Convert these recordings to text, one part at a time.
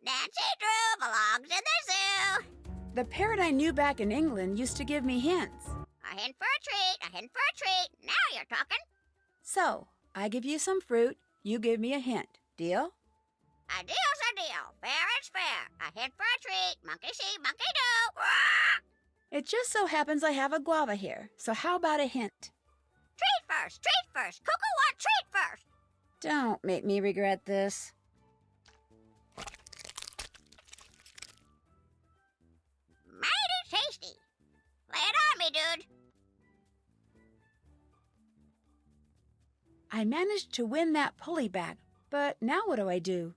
Nancy Drew belongs in the zoo. The parrot I knew back in England used to give me hints. A hint for a treat, a hint for a treat. Now you're talking. So, I give you some fruit, you give me a hint. Deal? A deal's a deal. Fair is fair. A hint for a treat. Monkey see, monkey do. It just so happens I have a guava here, so how about a hint? Treat first, treat first. Cuckoo want treat first. Don't make me regret this. Mighty tasty. Lay it on me, dude. I managed to win that pulley back, but now what do I do?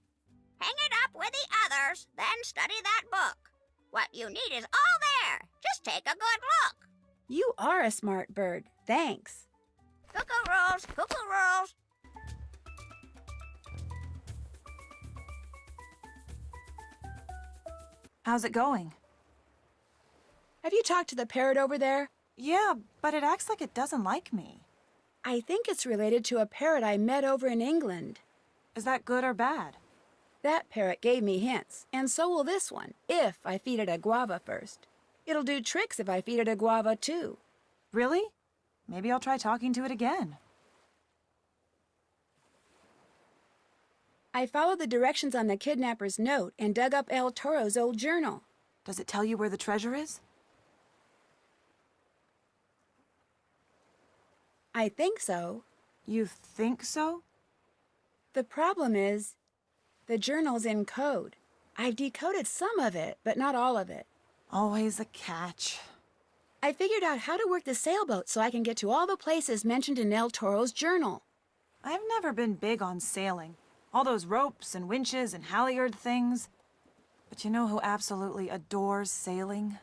Hang it up with the others, then study that book. What you need is all there. Just take a good look. You are a smart bird. Thanks. Cuckoo rules, cuckoo rules. How's it going? Have you talked to the parrot over there? Yeah, but it acts like it doesn't like me. I think it's related to a parrot I met over in England. Is that good or bad? That parrot gave me hints, and so will this one, if I feed it a guava first. It'll do tricks if I feed it a guava too. Really? Maybe I'll try talking to it again. I followed the directions on the kidnapper's note and dug up El Toro's old journal. Does it tell you where the treasure is? I think so. You think so? The problem is, the journal's in code. I've decoded some of it, but not all of it. Always a catch. I figured out how to work the sailboat so I can get to all the places mentioned in El Toro's journal. I've never been big on sailing. All those ropes and winches and halyard things. But you know who absolutely adores sailing?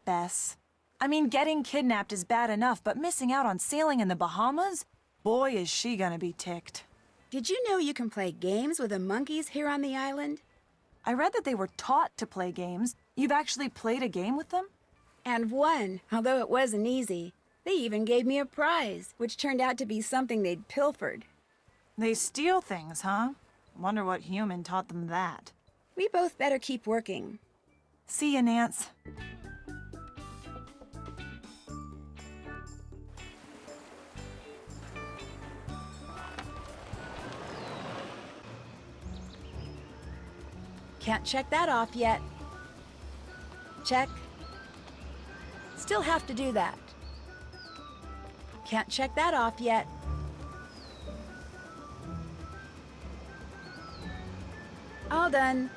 Bess. I mean, getting kidnapped is bad enough, but missing out on sailing in the Bahamas? Boy, is she gonna be ticked. Did you know you can play games with the monkeys here on the island? I read that they were taught to play games. You've actually played a game with them? And won, although it wasn't easy. They even gave me a prize, which turned out to be something they'd pilfered. They steal things, huh? Wonder what human taught them that. We both better keep working. See ya, Nance. Can't check that off yet. Check. Still have to do that. Can't check that off yet. All done.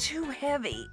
too heavy.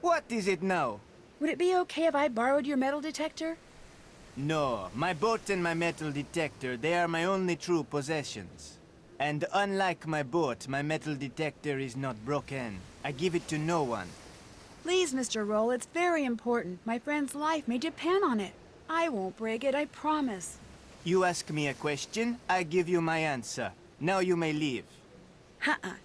What is it now? Would it be okay if I borrowed your metal detector? No, my boat and my metal detector, they are my only true possessions. And unlike my boat, my metal detector is not broken. I give it to no one. Please, Mr. Roll, it's very important. My friend's life may depend on it. I won't break it, I promise. You ask me a question, I give you my answer. Now you may leave.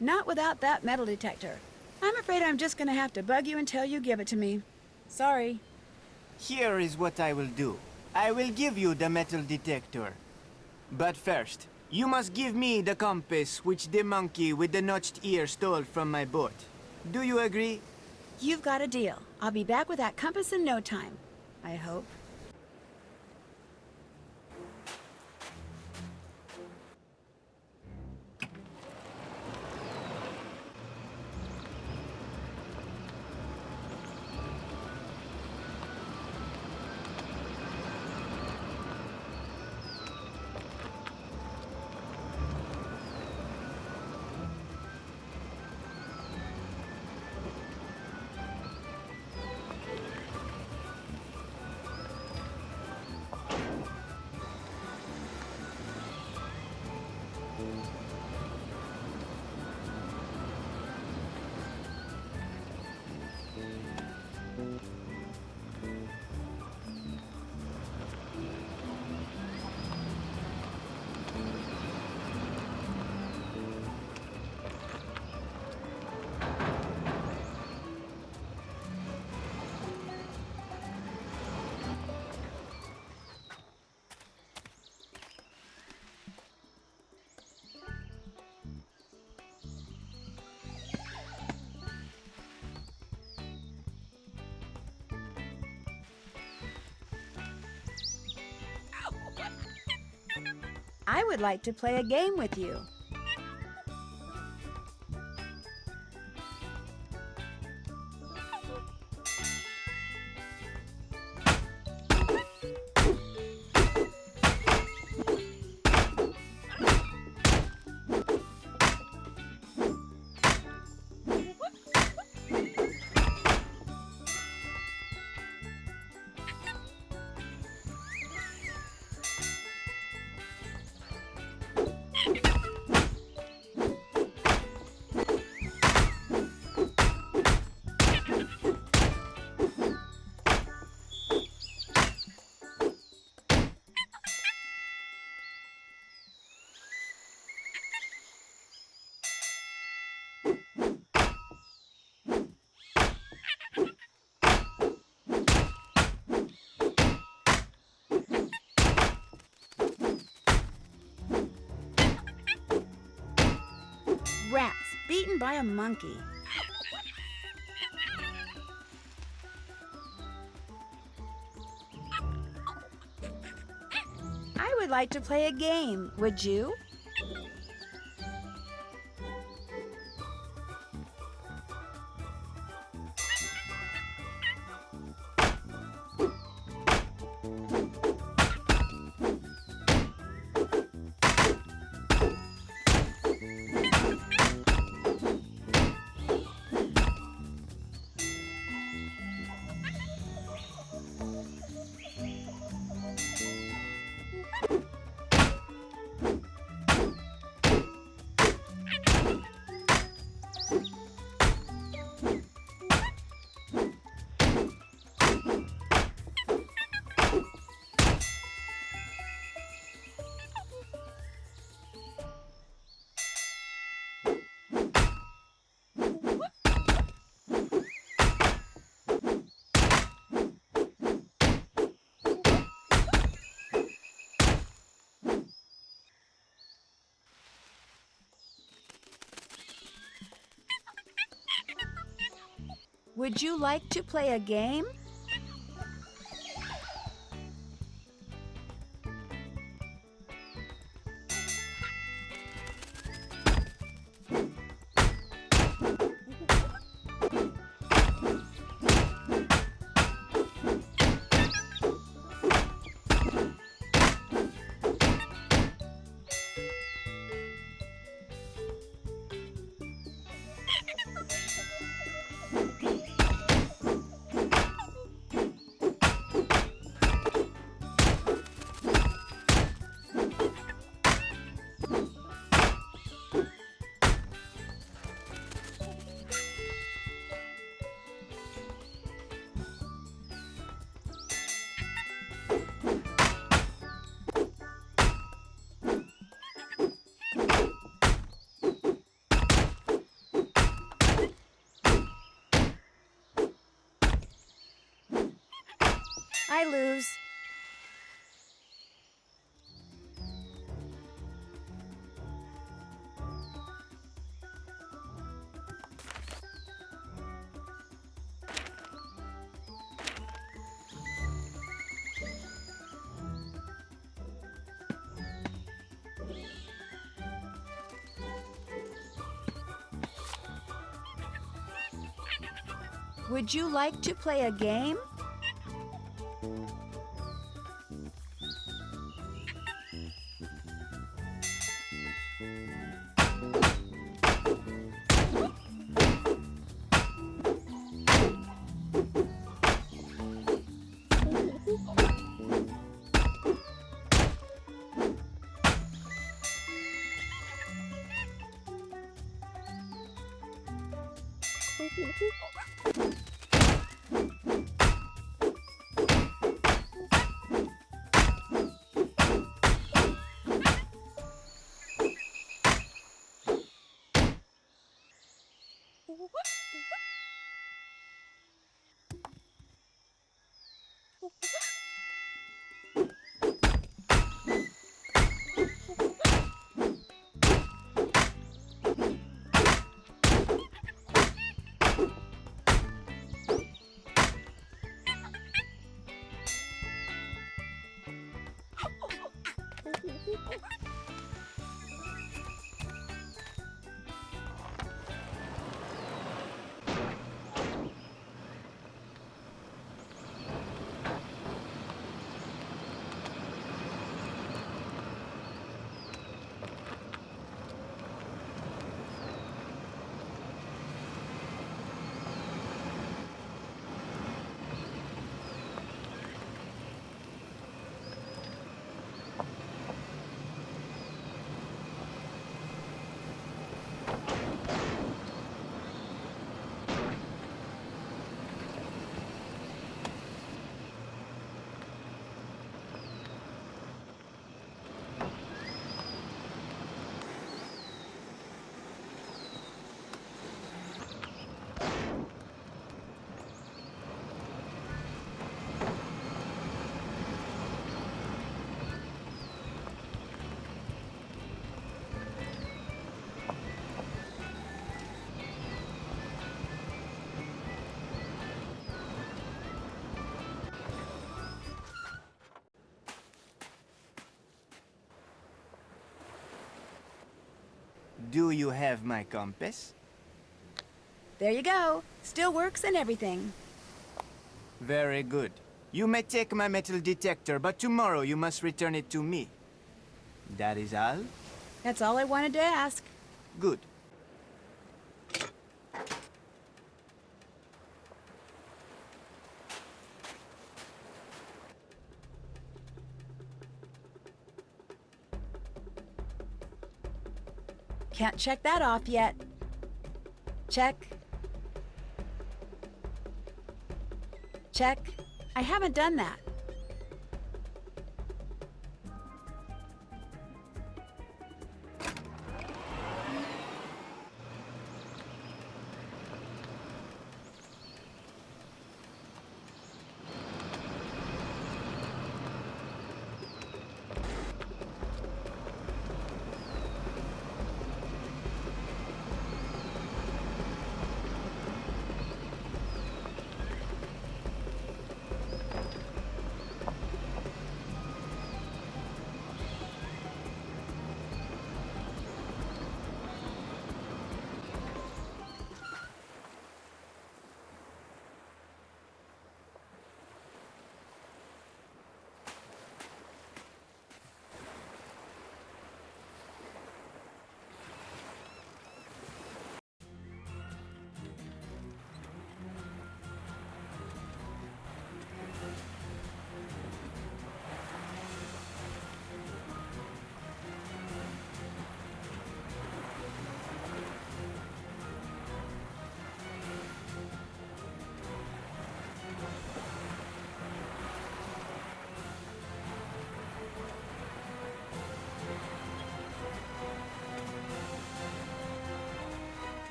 Not without that metal detector. I'm afraid I'm just gonna have to bug you until you give it to me. Sorry. Here is what I will do. I will give you the metal detector. But first, you must give me the compass which the monkey with the notched ear stole from my boat. Do you agree? You've got a deal. I'll be back with that compass in no time. I hope. I would like to play a game with you. Rats beaten by a monkey. I would like to play a game. Would you? Would you like to play a game? I lose. Would you like to play a game? Do you have my compass? There you go. Still works and everything. Very good. You may take my metal detector, but tomorrow you must return it to me. That is all? That's all I wanted to ask. Good. Can't check that off yet. Check. Check. I haven't done that.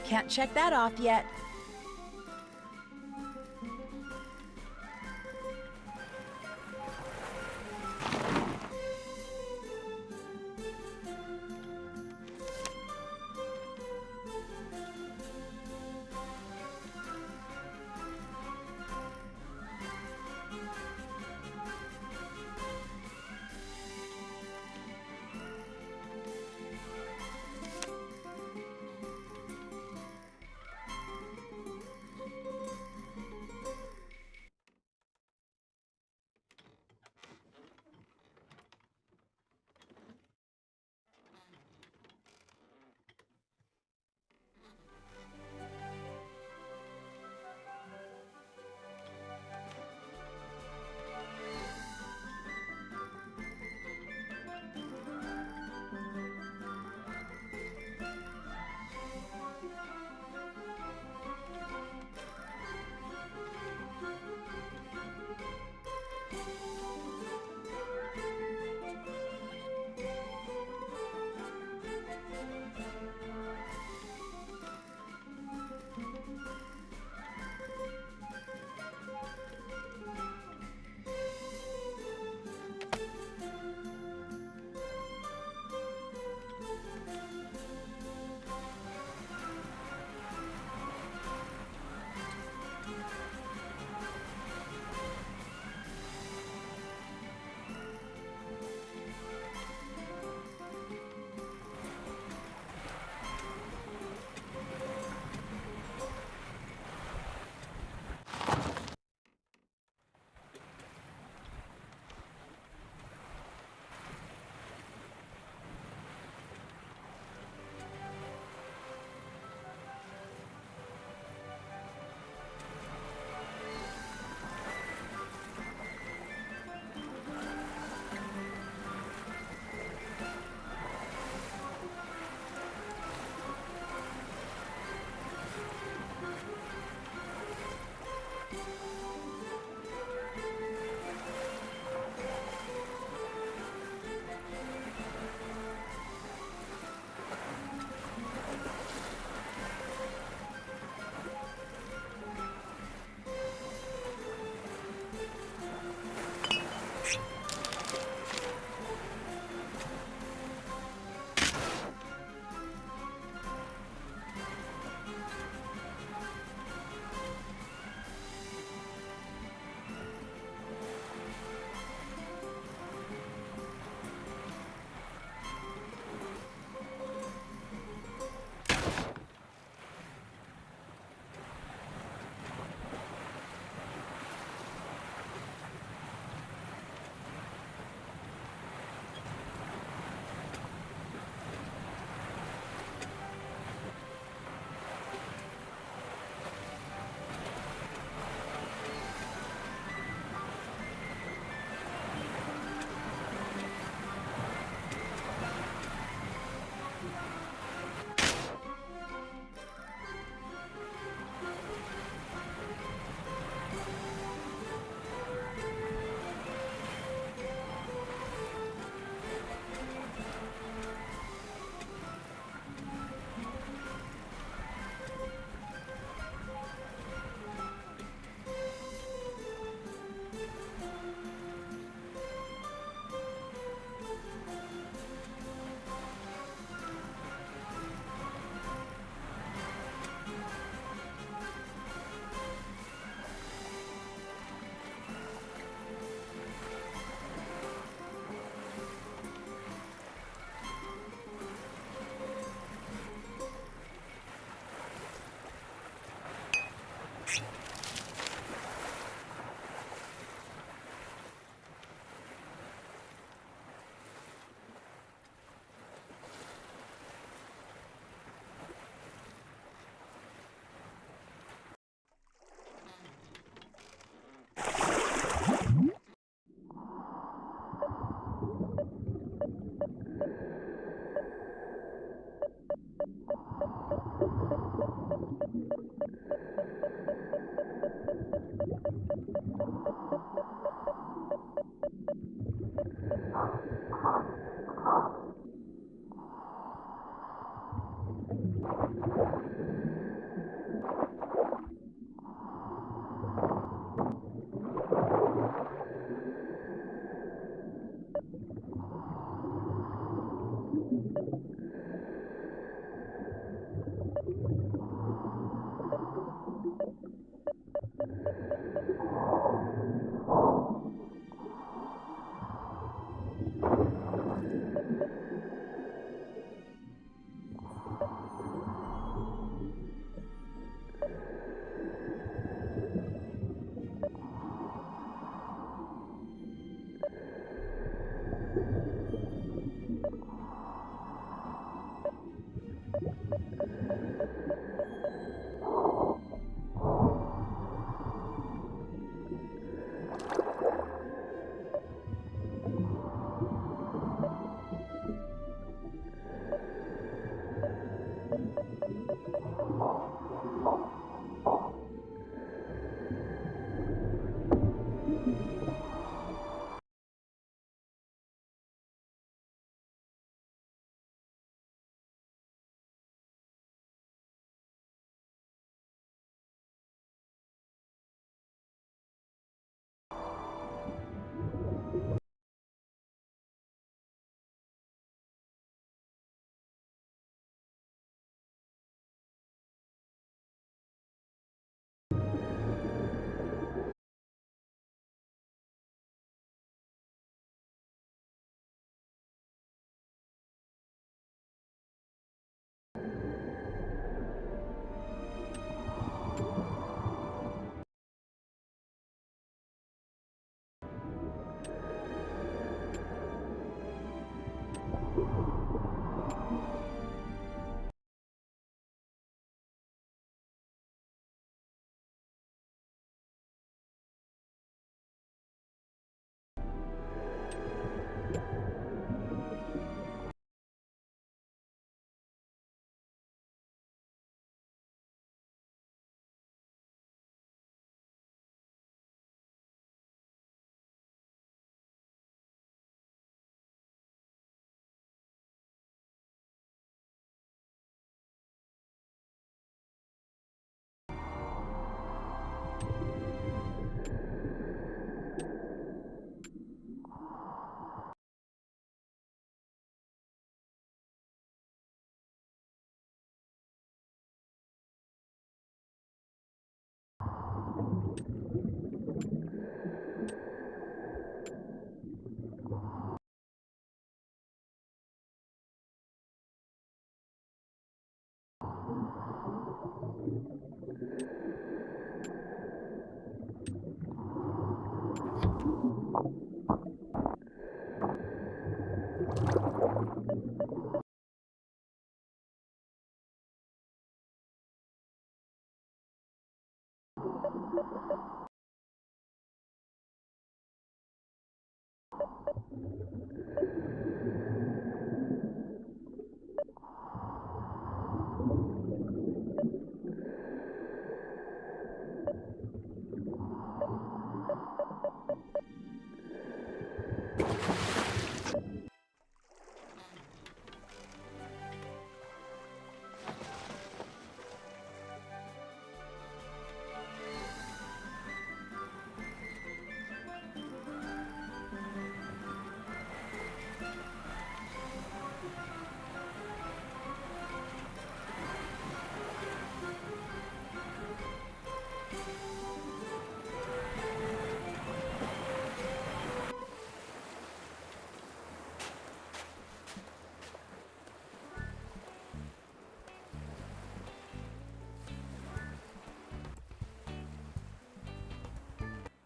Can't check that off yet.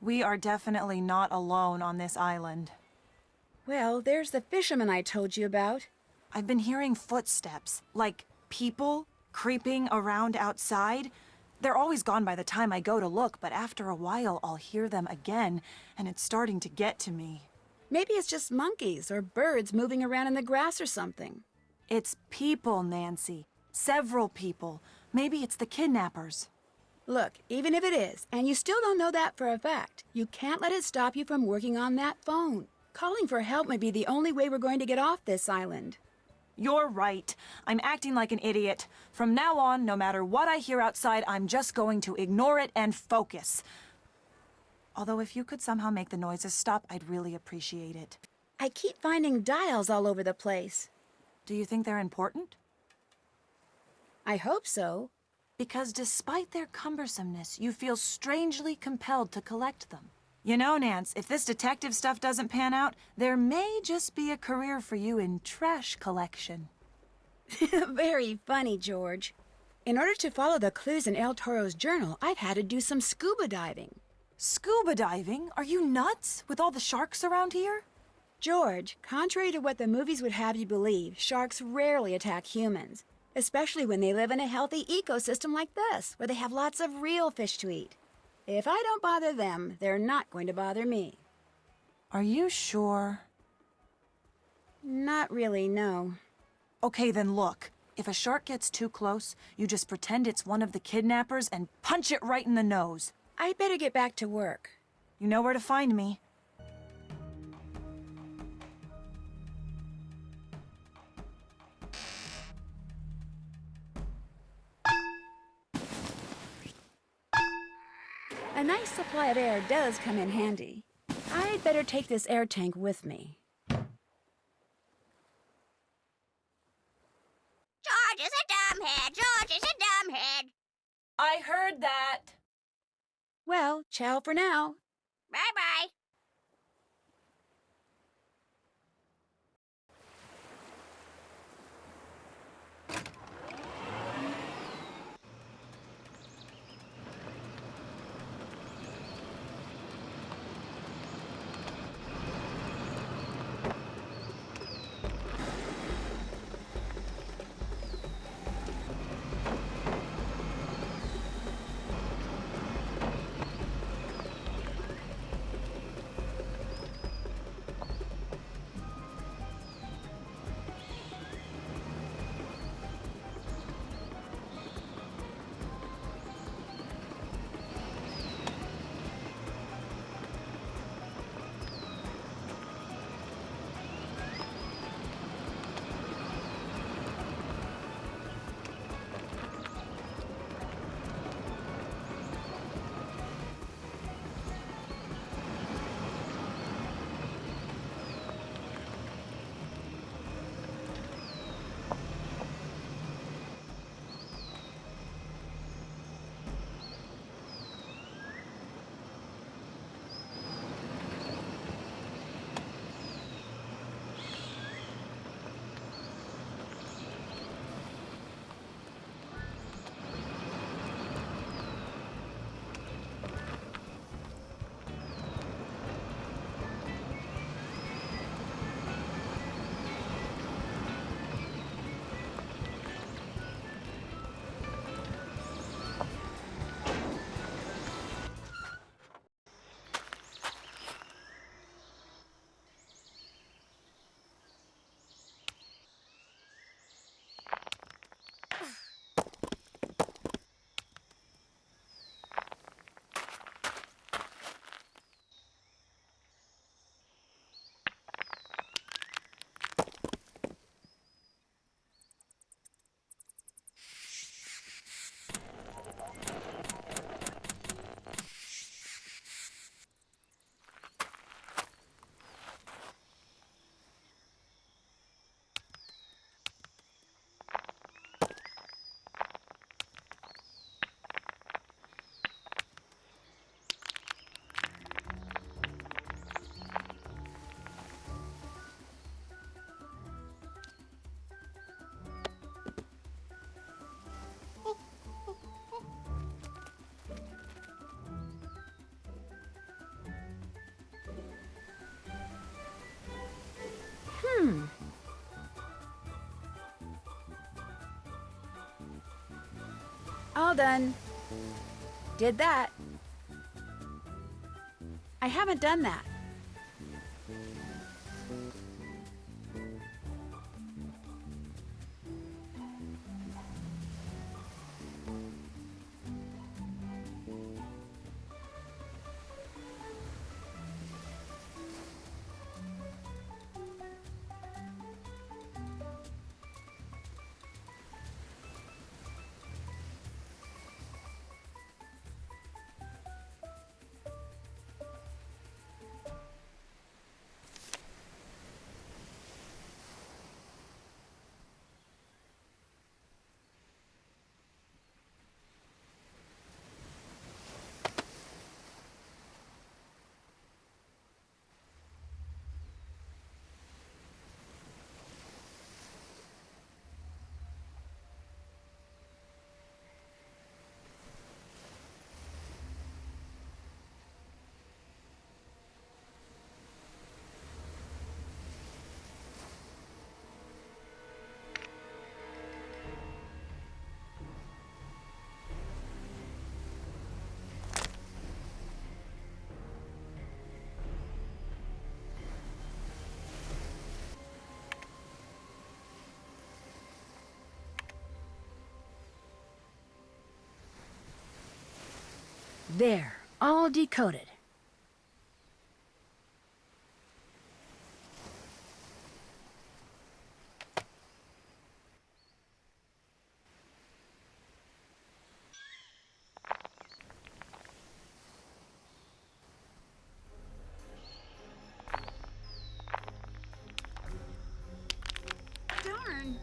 We are definitely not alone on this island. Well, there's the fisherman I told you about. I've been hearing footsteps, like people creeping around outside. They're always gone by the time I go to look, but after a while I'll hear them again, and it's starting to get to me. Maybe it's just monkeys or birds moving around in the grass or something. It's people, Nancy. Several people. Maybe it's the kidnappers. Look, even if it is, and you still don't know that for a fact, you can't let it stop you from working on that phone. Calling for help may be the only way we're going to get off this island. You're right. I'm acting like an idiot. From now on, no matter what I hear outside, I'm just going to ignore it and focus. Although if you could somehow make the noises stop, I'd really appreciate it. I keep finding dials all over the place. Do you think they're important? I hope so. Because despite their cumbersomeness, you feel strangely compelled to collect them. You know, Nance, if this detective stuff doesn't pan out, there may just be a career for you in trash collection. Very funny, George. In order to follow the clues in El Toro's journal, I've had to do some scuba diving. Scuba diving? Are you nuts? With all the sharks around here? George, contrary to what the movies would have you believe, sharks rarely attack humans, especially when they live in a healthy ecosystem like this, where they have lots of real fish to eat. If I don't bother them, they're not going to bother me. Are you sure? Not really, no. Okay, then look. If a shark gets too close, you just pretend it's one of the kidnappers and punch it right in the nose. I'd better get back to work. You know where to find me. A nice supply of air does come in handy. I'd better take this air tank with me. George is a dumbhead. George is a dumbhead. I heard that. Well, ciao for now. Bye-bye. done. Did that. I haven't done that. There, all decoded. Darn.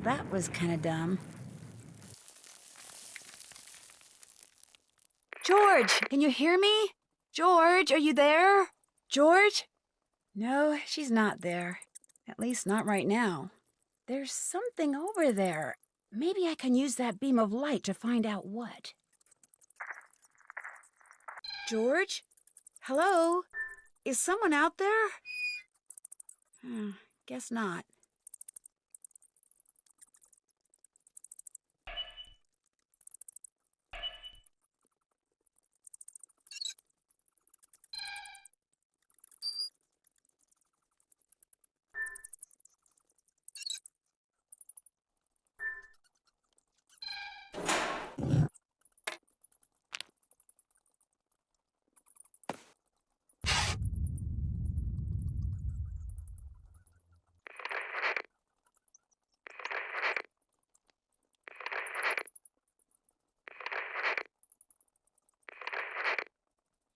that was kind of dumb. George, can you hear me? George, are you there? George? No, she's not there. At least not right now. There's something over there. Maybe I can use that beam of light to find out what. George? Hello? Is someone out there? Guess not.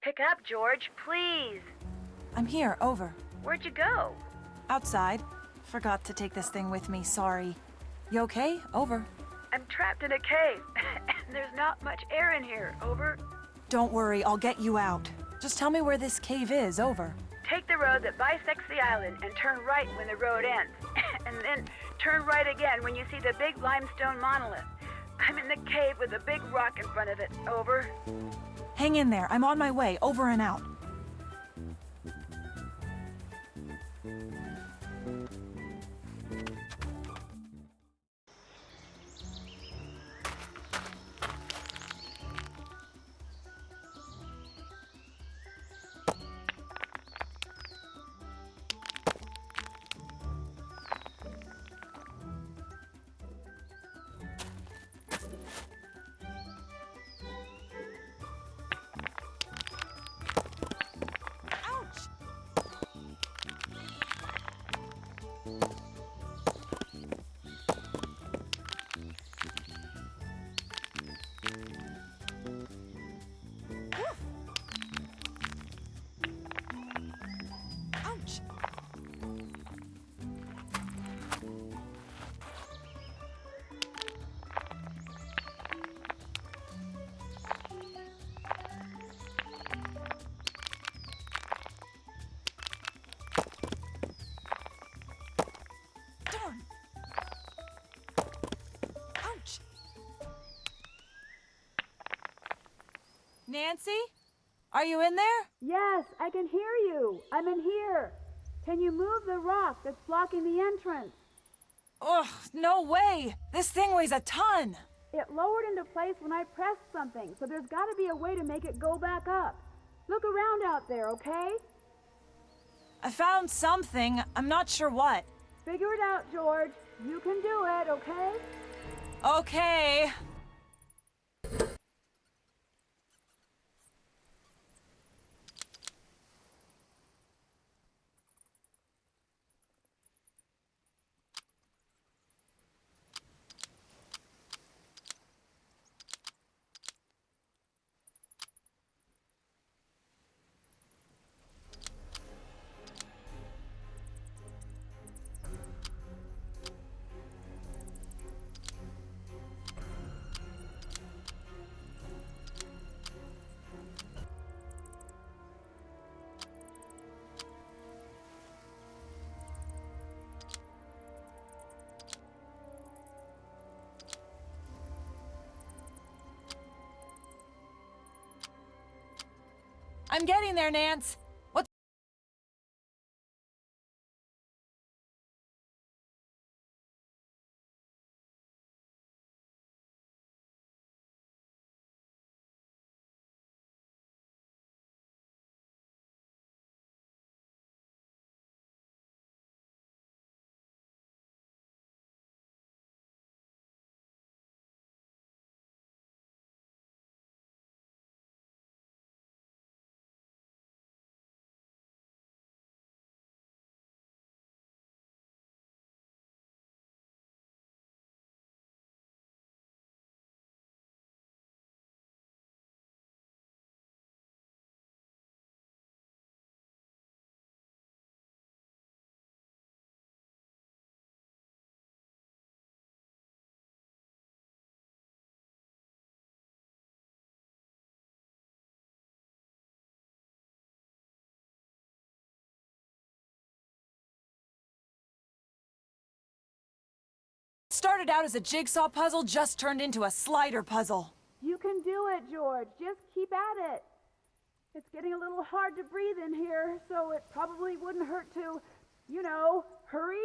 Pick up, George, please. I'm here, over. Where'd you go? Outside. Forgot to take this thing with me, sorry. You okay? Over. I'm trapped in a cave, and there's not much air in here. Over. Don't worry, I'll get you out. Just tell me where this cave is, over. Take the road that bisects the island and turn right when the road ends. And then turn right again when you see the big limestone monolith. I'm in the cave with a big rock in front of it. Over. Hang in there, I'm on my way, over and out. Nancy? Are you in there? Yes, I can hear you. I'm in here. Can you move the rock that's blocking the entrance? Ugh, no way! This thing weighs a ton! It lowered into place when I pressed something, so there's got to be a way to make it go back up. Look around out there, okay? I found something. I'm not sure what. Figure it out, George. You can do it, okay? Okay. I'm getting there, Nance. started out as a jigsaw puzzle, just turned into a slider puzzle. You can do it, George. Just keep at it. It's getting a little hard to breathe in here, so it probably wouldn't hurt to, you know, hurry.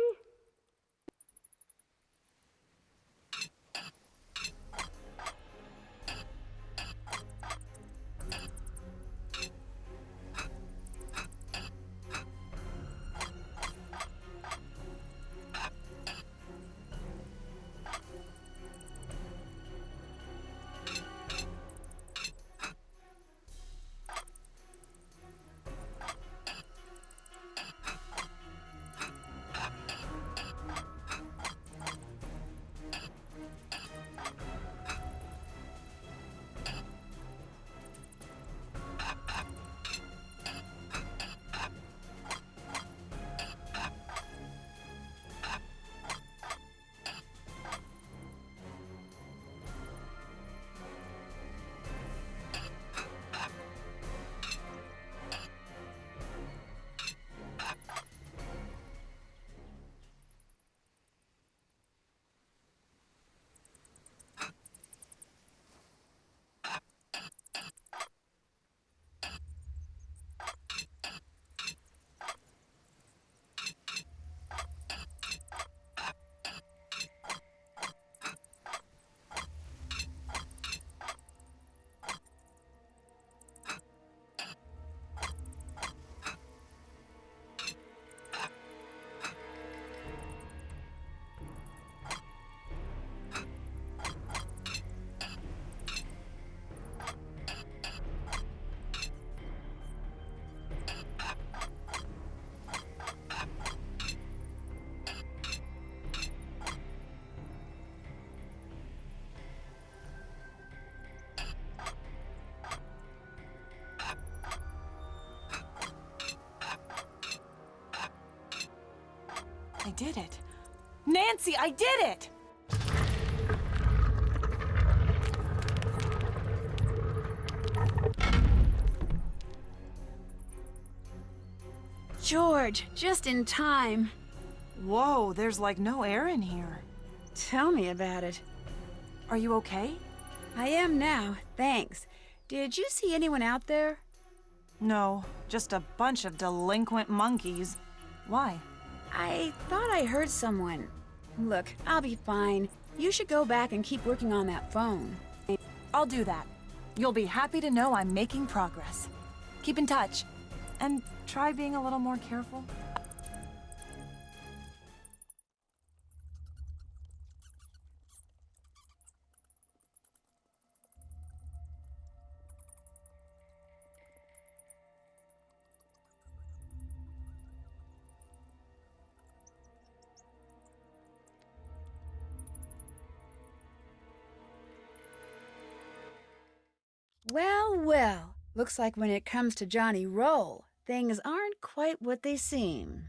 I did it. Nancy, I did it! George, just in time. Whoa, there's like no air in here. Tell me about it. Are you okay? I am now, thanks. Did you see anyone out there? No, just a bunch of delinquent monkeys. Why? I thought I heard someone. Look, I'll be fine. You should go back and keep working on that phone. I'll do that. You'll be happy to know I'm making progress. Keep in touch. And try being a little more careful. Well, well. Looks like when it comes to Johnny Roll, things aren't quite what they seem.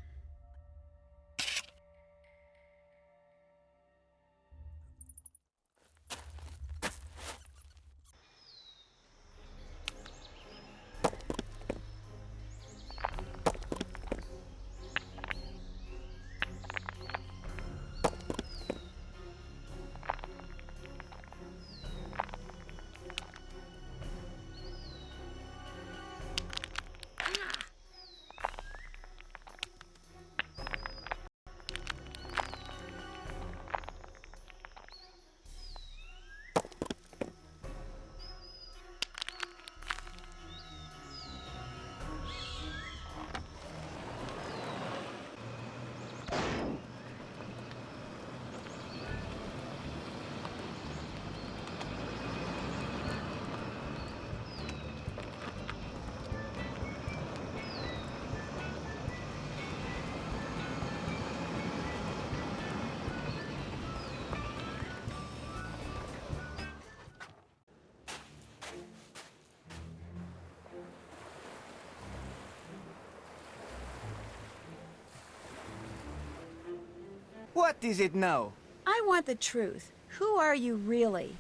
What is it now? I want the truth. Who are you really?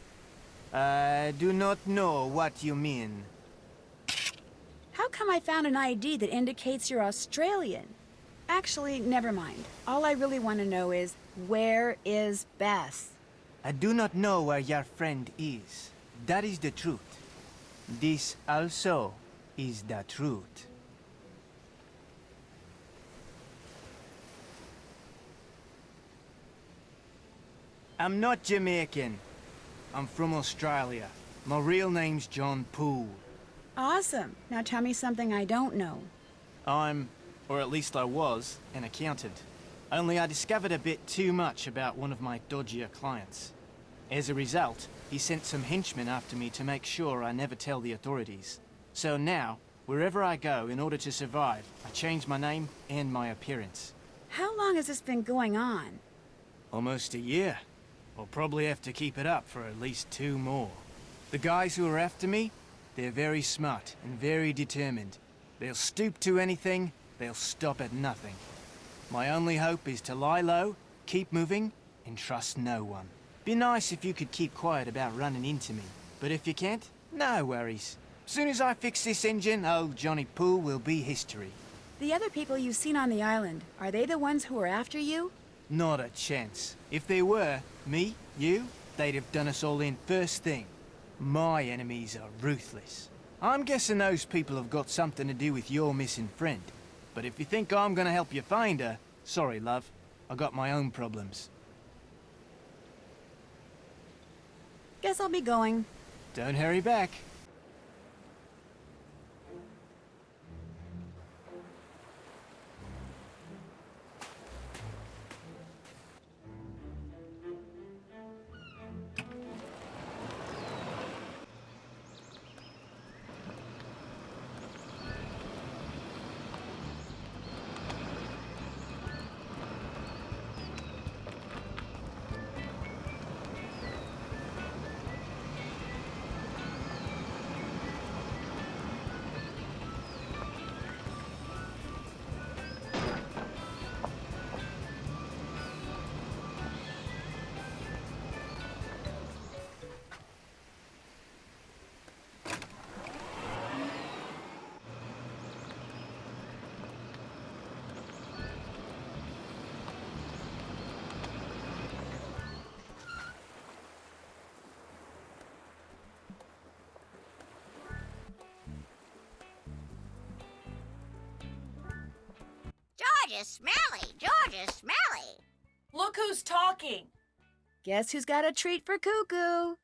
I do not know what you mean. How come I found an ID that indicates you're Australian? Actually, never mind. All I really want to know is, Where is Bess? I do not know where your friend is. That is the truth. This also is the truth. I'm not Jamaican. I'm from Australia. My real name's John Poole. Awesome. Now tell me something I don't know. I'm, or at least I was, an accountant. Only I discovered a bit too much about one of my dodgier clients. As a result, he sent some henchmen after me to make sure I never tell the authorities. So now, wherever I go in order to survive, I change my name and my appearance. How long has this been going on? Almost a year. I'll probably have to keep it up for at least 2 more. The guys who are after me, they're very smart and very determined. They'll stoop to anything, they'll stop at nothing. My only hope is to lie low, keep moving, and trust no one. Be nice if you could keep quiet about running into me. But if you can't, no worries. Soon as I fix this engine, old Johnny Poole will be history. The other people you've seen on the island, are they the ones who are after you? Not a chance. If they were, me, you, they'd have done us all in first thing. My enemies are ruthless. I'm guessing those people have got something to do with your missing friend. But if you think I'm gonna help you find her, sorry, love. I got my own problems. Guess I'll be going. Don't hurry back. George is smelly. George is smelly. Look who's talking. Guess who's got a treat for Cuckoo?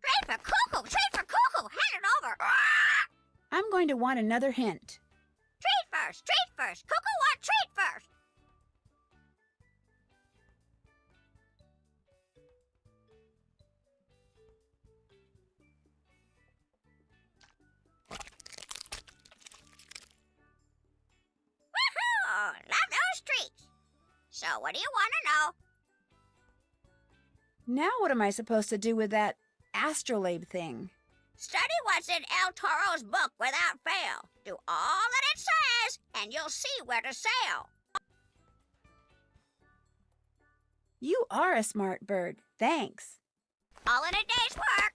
Treat for Cuckoo. Treat for Cuckoo. Hand it over. I'm going to want another hint. Treat first. Treat first. Cuckoo want treat first. Woohoo! Love those treats. So what do you want to know? Now what am I supposed to do with that astrolabe thing? Study what's in El Toro's book without fail. Do all that it says, and you'll see where to sail. You are a smart bird. Thanks. All in a day's work.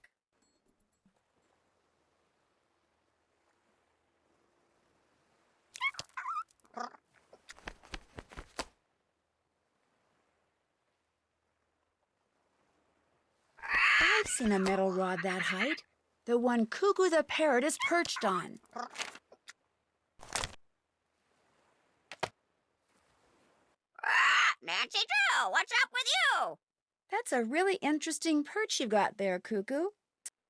I've seen a metal rod that height. The one Cuckoo the parrot is perched on. Nancy Drew, what's up with you? That's a really interesting perch you've got there, Cuckoo.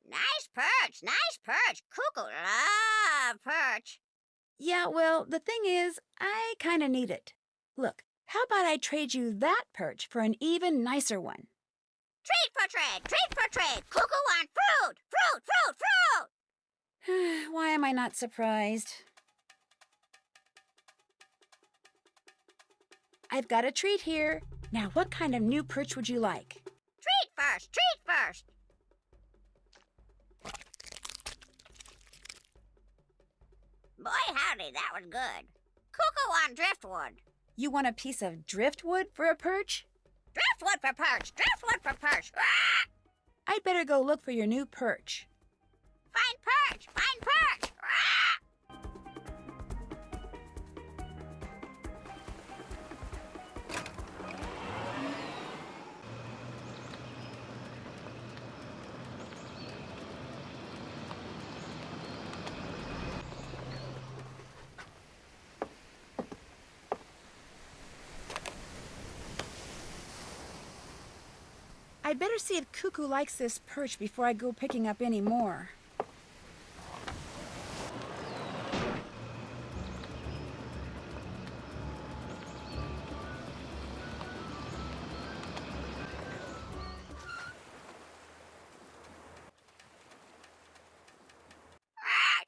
Nice perch, nice perch. Cuckoo love perch. Yeah, well, the thing is, I kind of need it. Look, how about I trade you that perch for an even nicer one? Treat for trade, treat for trade. Cuckoo want fruit, fruit, fruit, fruit. Why am I not surprised? I've got a treat here. Now, what kind of new perch would you like? Treat first, treat first. Boy, howdy, that was good. Cuckoo want driftwood. You want a piece of driftwood for a perch? Driftwood for perch, driftwood for perch. Ah! I'd better go look for your new perch. Find perch, find perch. Ah! I'd better see if Cuckoo likes this perch before I go picking up any more.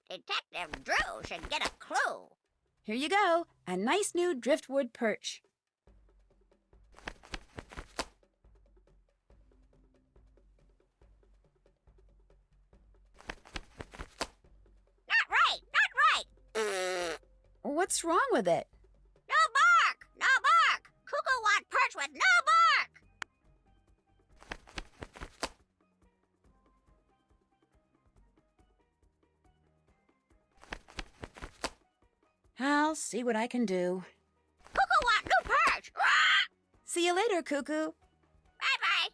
Detective Drew should get a clue. Here you go, a nice new driftwood perch. Not right, not right. What's wrong with it? No bark, no bark. Cuckoo want perch with no bark. I'll see what I can do. Cuckoo want new perch. See you later, Cuckoo. Bye-bye.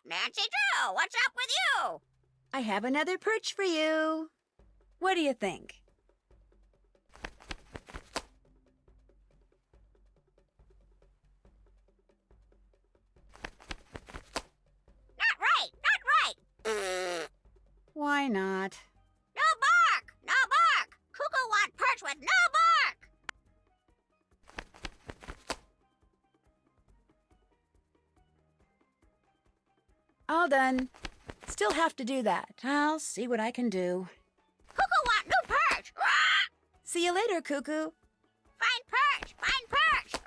Nancy Drew, what's up with you? I have another perch for you. What do you think? Not right, not right. Why not? No bark, no bark. Cuckoo want perch with no bark. All done. Still have to do that. I'll see what I can do. Cuckoo want new perch. See you later, Cuckoo. Find perch, find perch.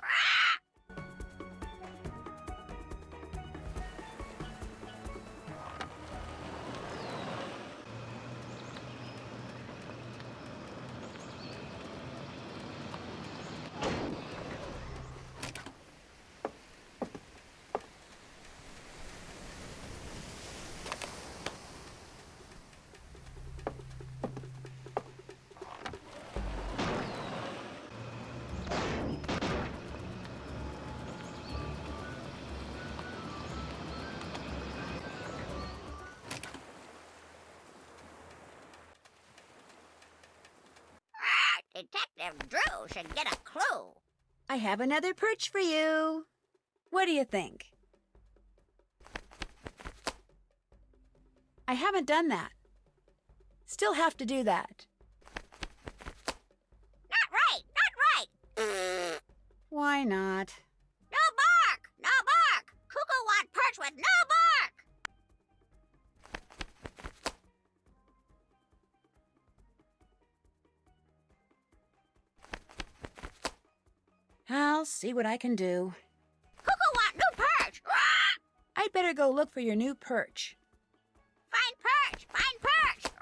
Detective Drew should get a clue. I have another perch for you. What do you think? I haven't done that. Still have to do that. I'll see what I can do. Cuckoo want new perch. I'd better go look for your new perch. Find perch. Find perch.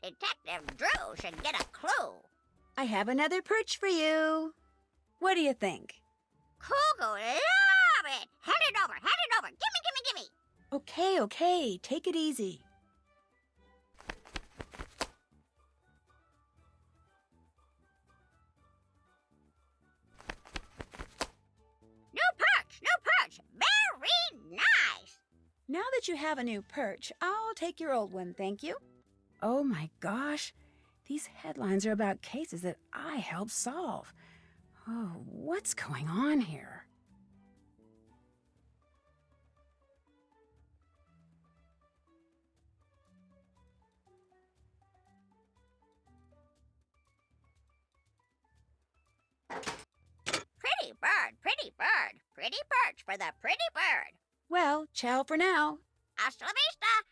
Detective Drew should get a clue. I have another perch for you. What do you think? Cuckoo love it. Hand it over. Hand it over. Gimme. Okay. Take it easy. New perch. Very nice. Now that you have a new perch, I'll take your old one, thank you. Oh my gosh, these headlines are about cases that I helped solve. Oh, what's going on here? Pretty bird. Pretty perch for the pretty bird. Well, ciao for now. Hasta la vista.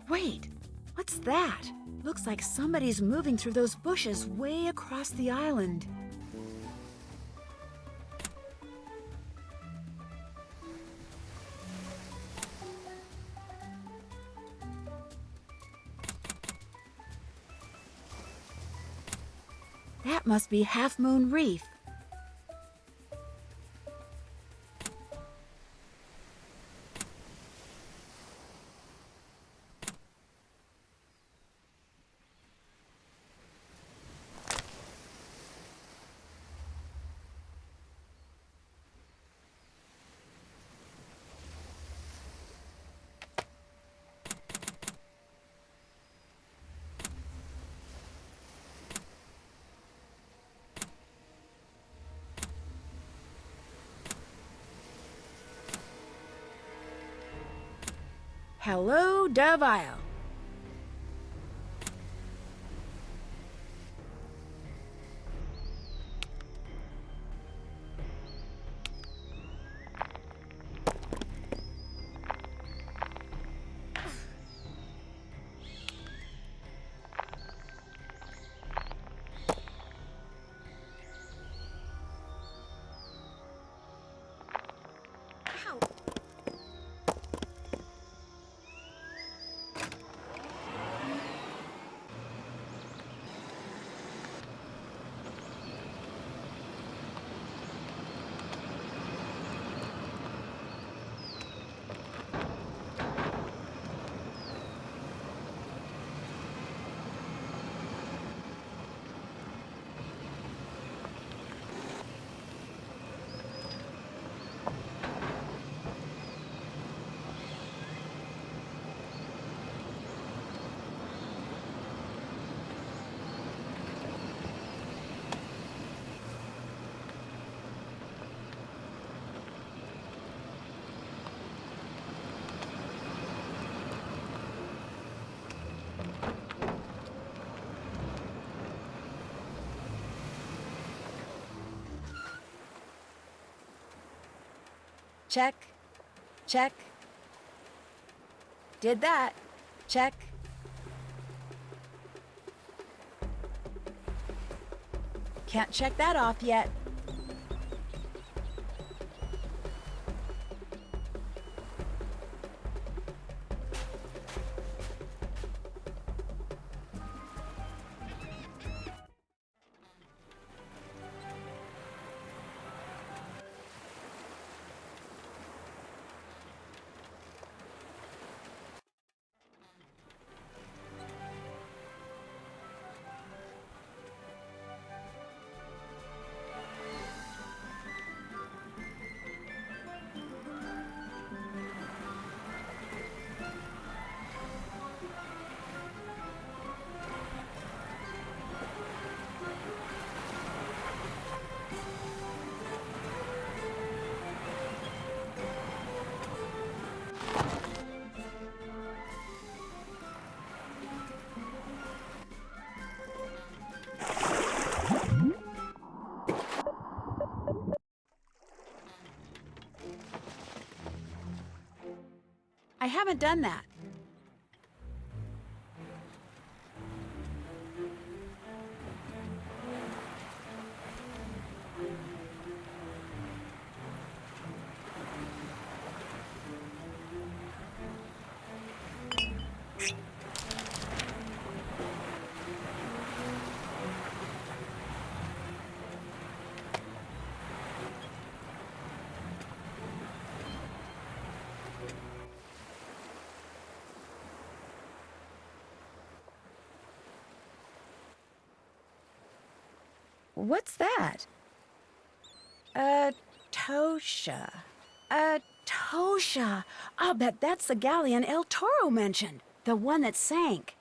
Wait, what's that? Looks like somebody's moving through those bushes way across the island. That must be Half Moon Reef. Hello, Dove Isle. Check. Check. Did that. Check. Can't check that off yet. I haven't done that. What's that? Tosha. Tosha. I'll bet that's the galleon El Toro mentioned. The one that sank.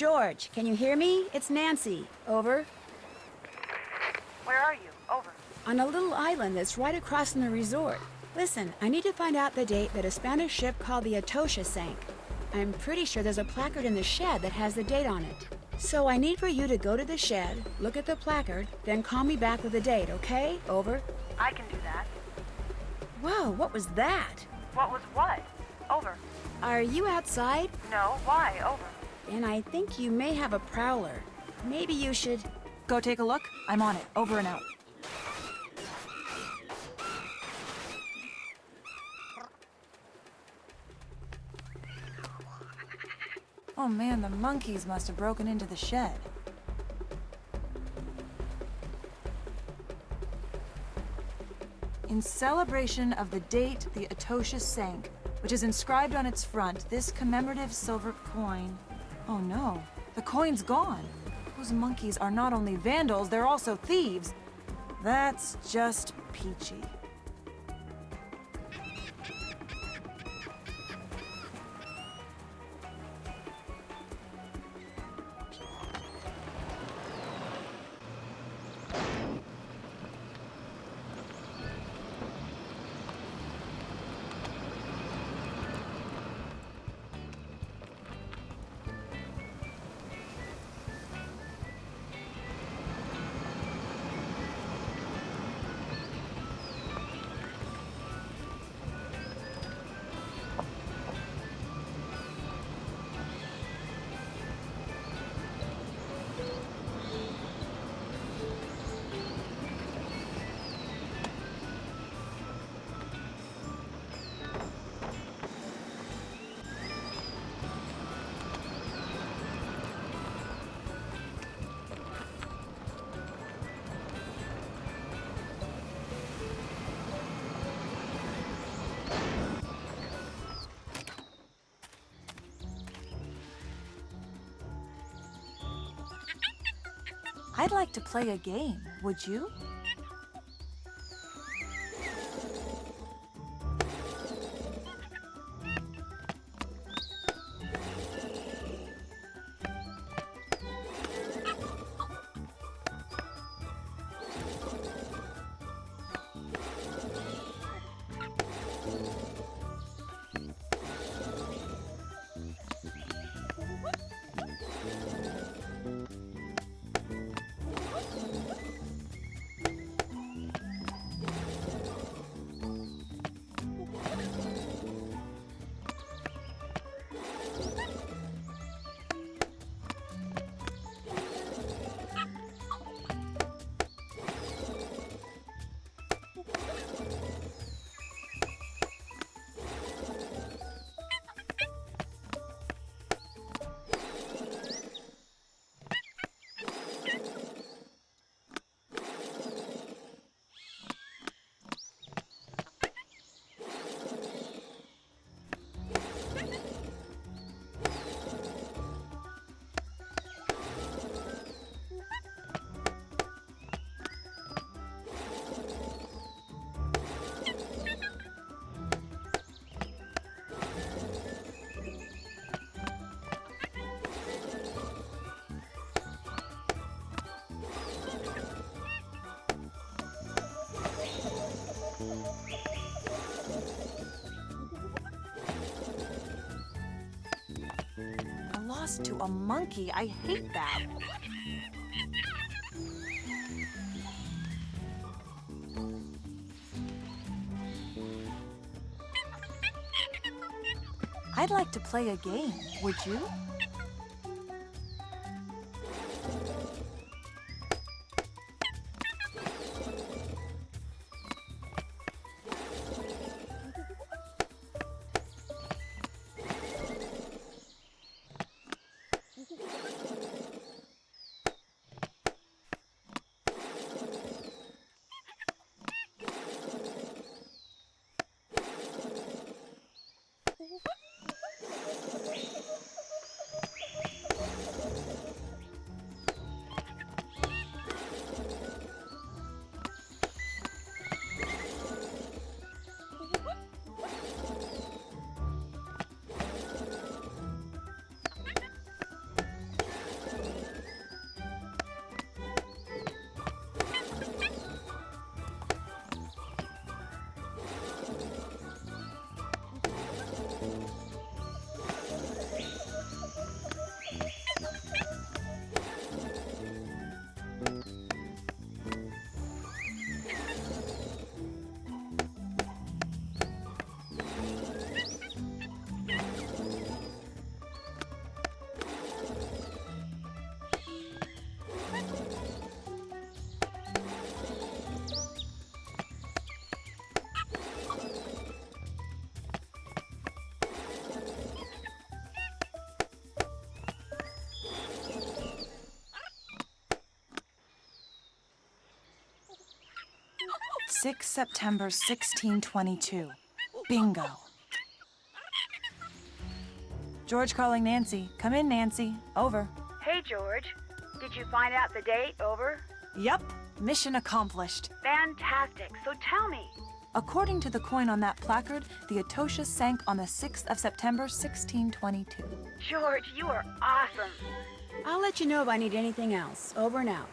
George, can you hear me? It's Nancy. Over. Where are you? Over. On a little island that's right across from the resort. Listen, I need to find out the date that a Spanish ship called the Atosha sank. I'm pretty sure there's a placard in the shed that has the date on it. So I need for you to go to the shed, look at the placard, then call me back with the date, okay? Over. I can do that. Whoa, what was that? What was what? Over. Are you outside? No, why? Over. And I think you may have a prowler. Maybe you should... Go take a look. I'm on it. Over and out. Oh man, the monkeys must have broken into the shed. In celebration of the date the Atosha sank, which is inscribed on its front, this commemorative silver coin... Oh no, the coin's gone. Those monkeys are not only vandals, they're also thieves. That's just peachy. I'd like to play a game, would you? Lost to a monkey. I hate that. I'd like to play a game. Would you? 6 September 1622. Bingo. George calling Nancy. Come in, Nancy. Over. Hey, George. Did you find out the date? Over? Yup. Mission accomplished. Fantastic. So tell me. According to the coin on that placard, the Etosha sank on the 6th of September 1622. George, you are awesome. I'll let you know if I need anything else. Over and out.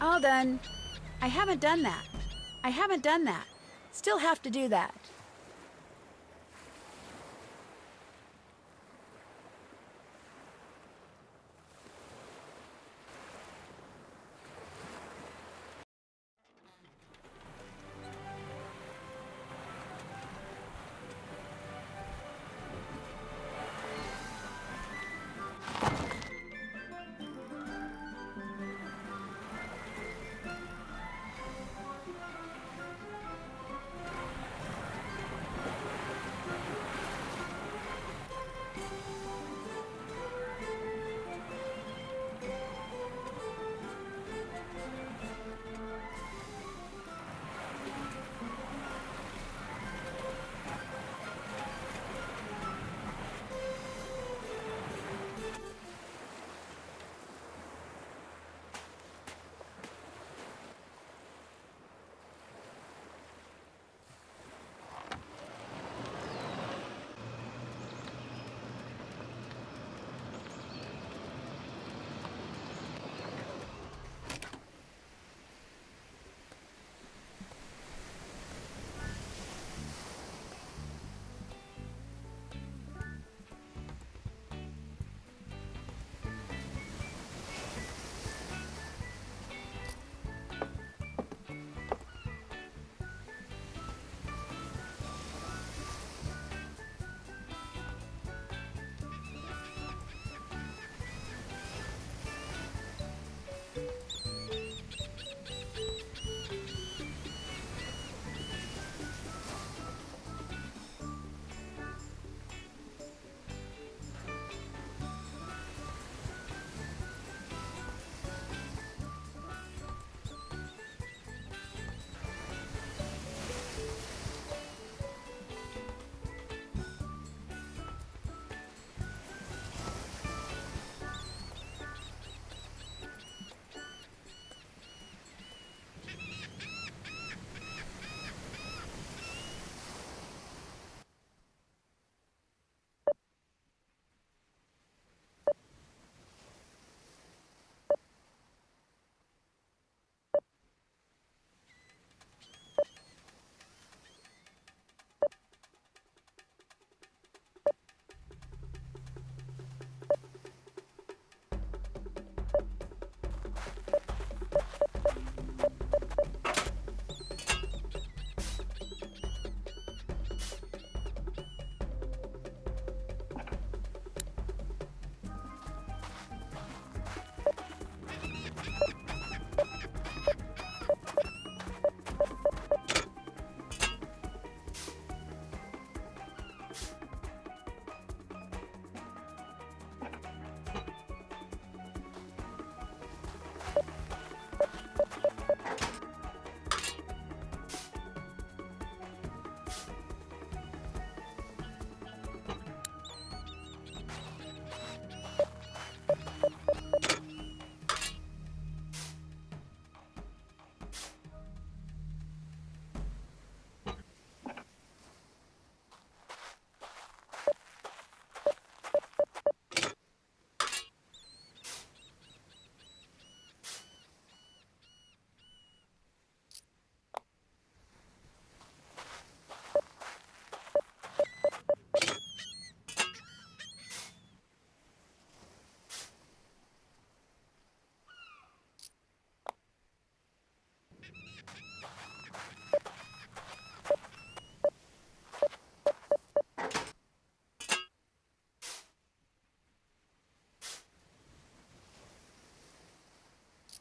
All done. I haven't done that. I haven't done that. Still have to do that.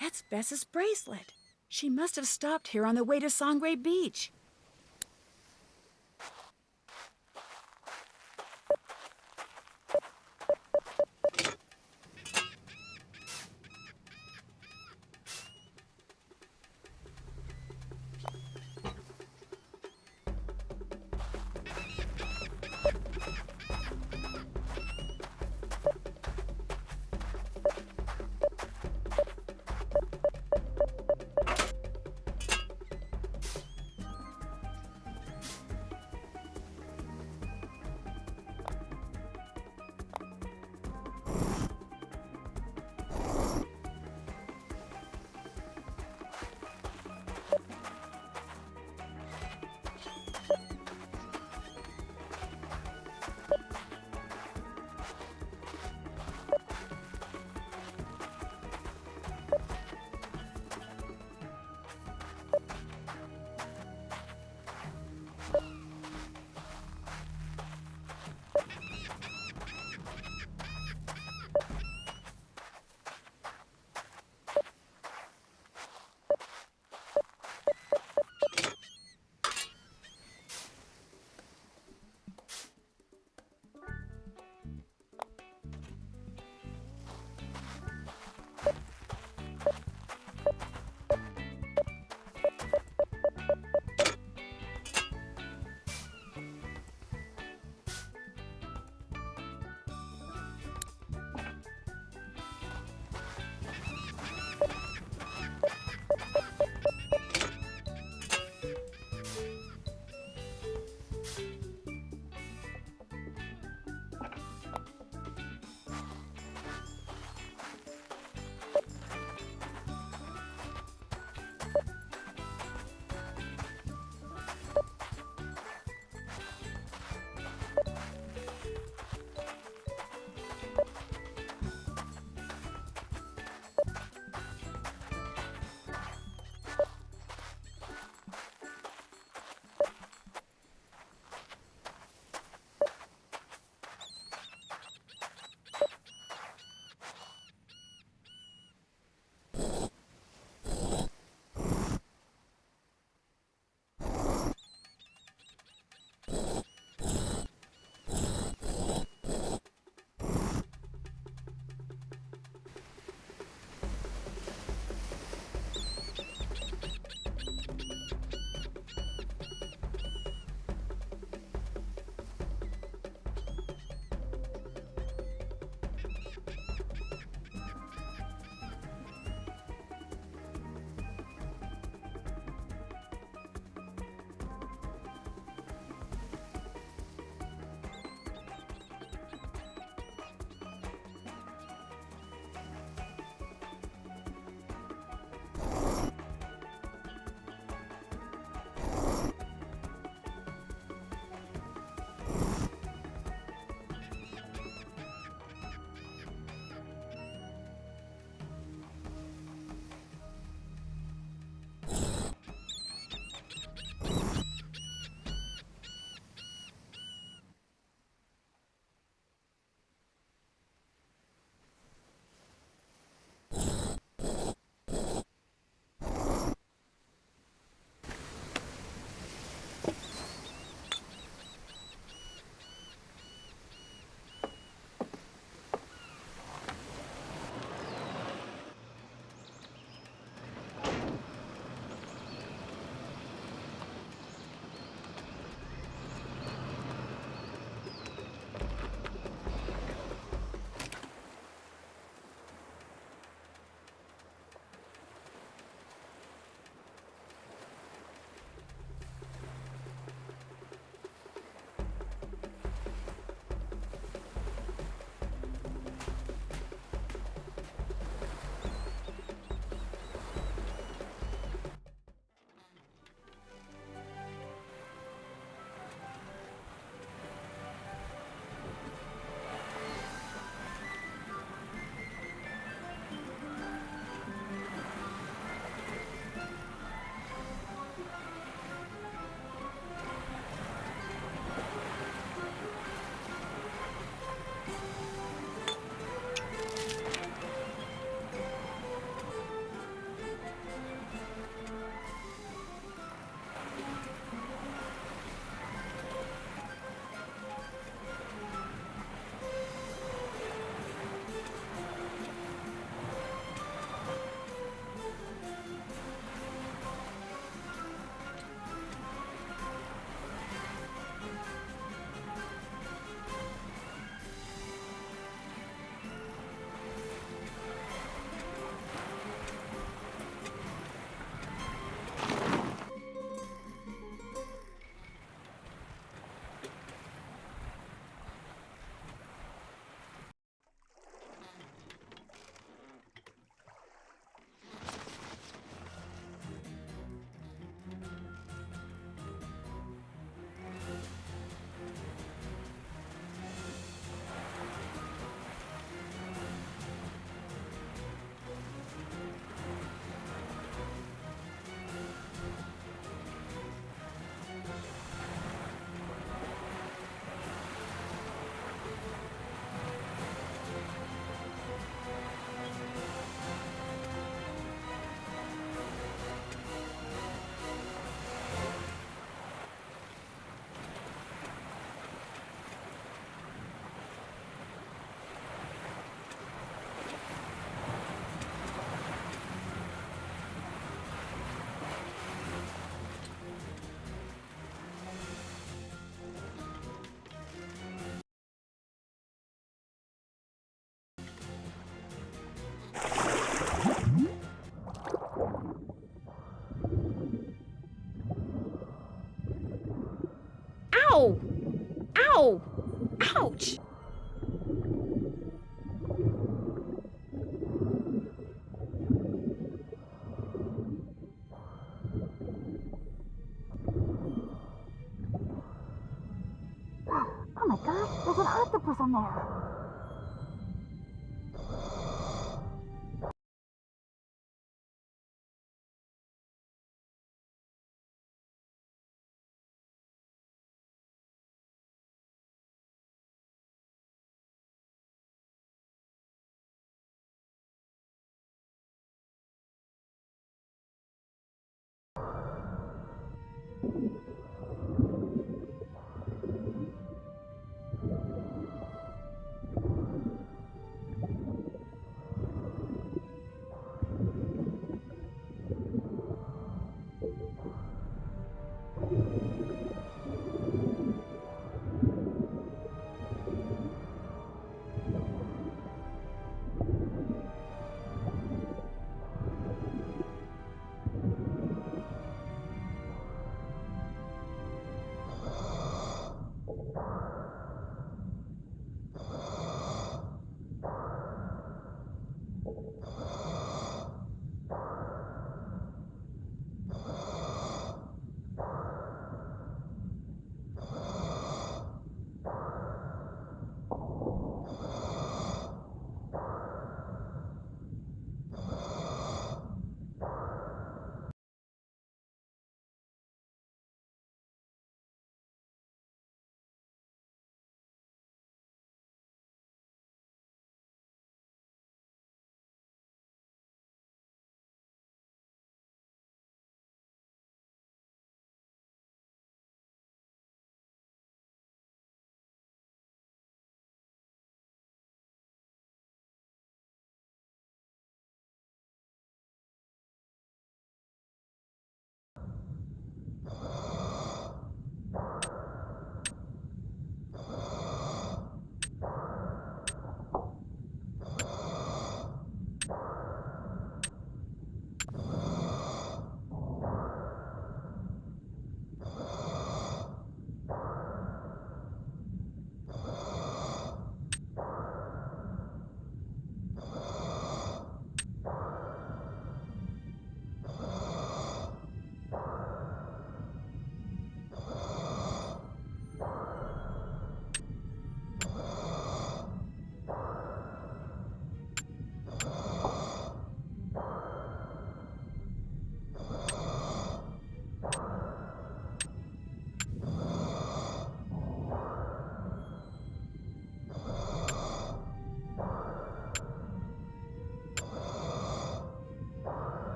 That's Bess's bracelet. She must have stopped here on the way to Sangre Beach.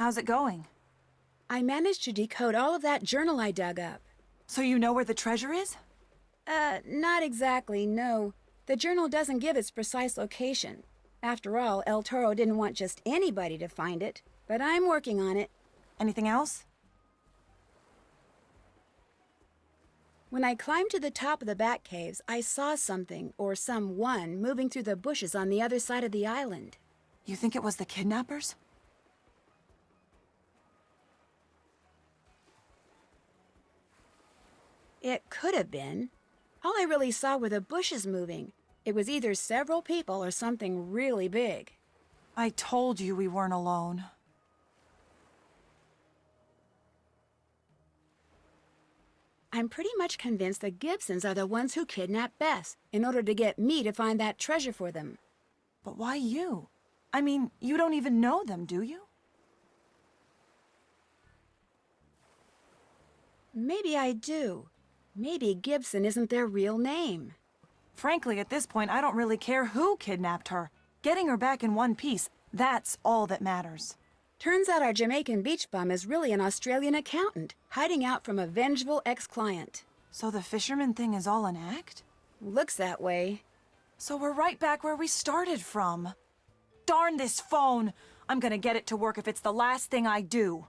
How's it going? I managed to decode all of that journal I dug up. So you know where the treasure is? Not exactly, no. The journal doesn't give its precise location. After all, El Toro didn't want just anybody to find it, but I'm working on it. Anything else? When I climbed to the top of the Bat Caves, I saw something, or someone, moving through the bushes on the other side of the island. You think it was the kidnappers? It could have been. All I really saw were the bushes moving. It was either several people or something really big. I told you we weren't alone. I'm pretty much convinced the Gibsons are the ones who kidnapped Bess in order to get me to find that treasure for them. But why you? I mean, you don't even know them, do you? Maybe I do. Maybe Gibson isn't their real name. Frankly, at this point, I don't really care who kidnapped her. Getting her back in one piece, that's all that matters. Turns out our Jamaican beach bum is really an Australian accountant, hiding out from a vengeful ex-client. So the fisherman thing is all an act? Looks that way. So we're right back where we started from. Darn this phone! I'm gonna get it to work if it's the last thing I do.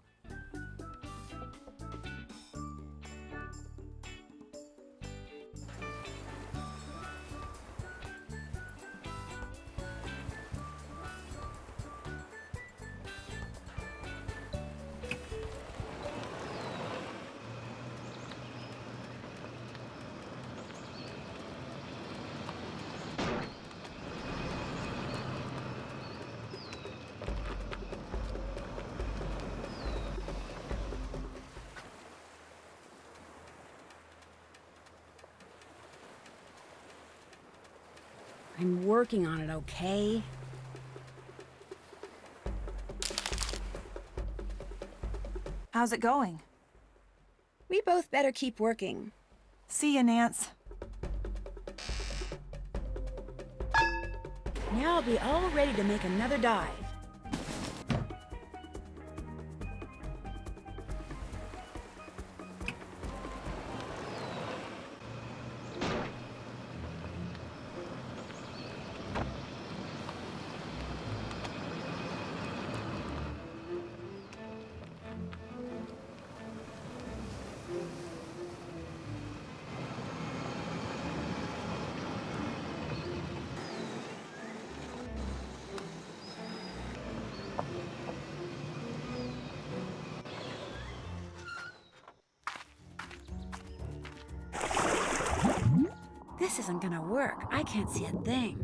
I'm working on it, okay? How's it going? We both better keep working. See ya, Nance. Now I'll be all ready to make another dive. This isn't gonna work. I can't see a thing.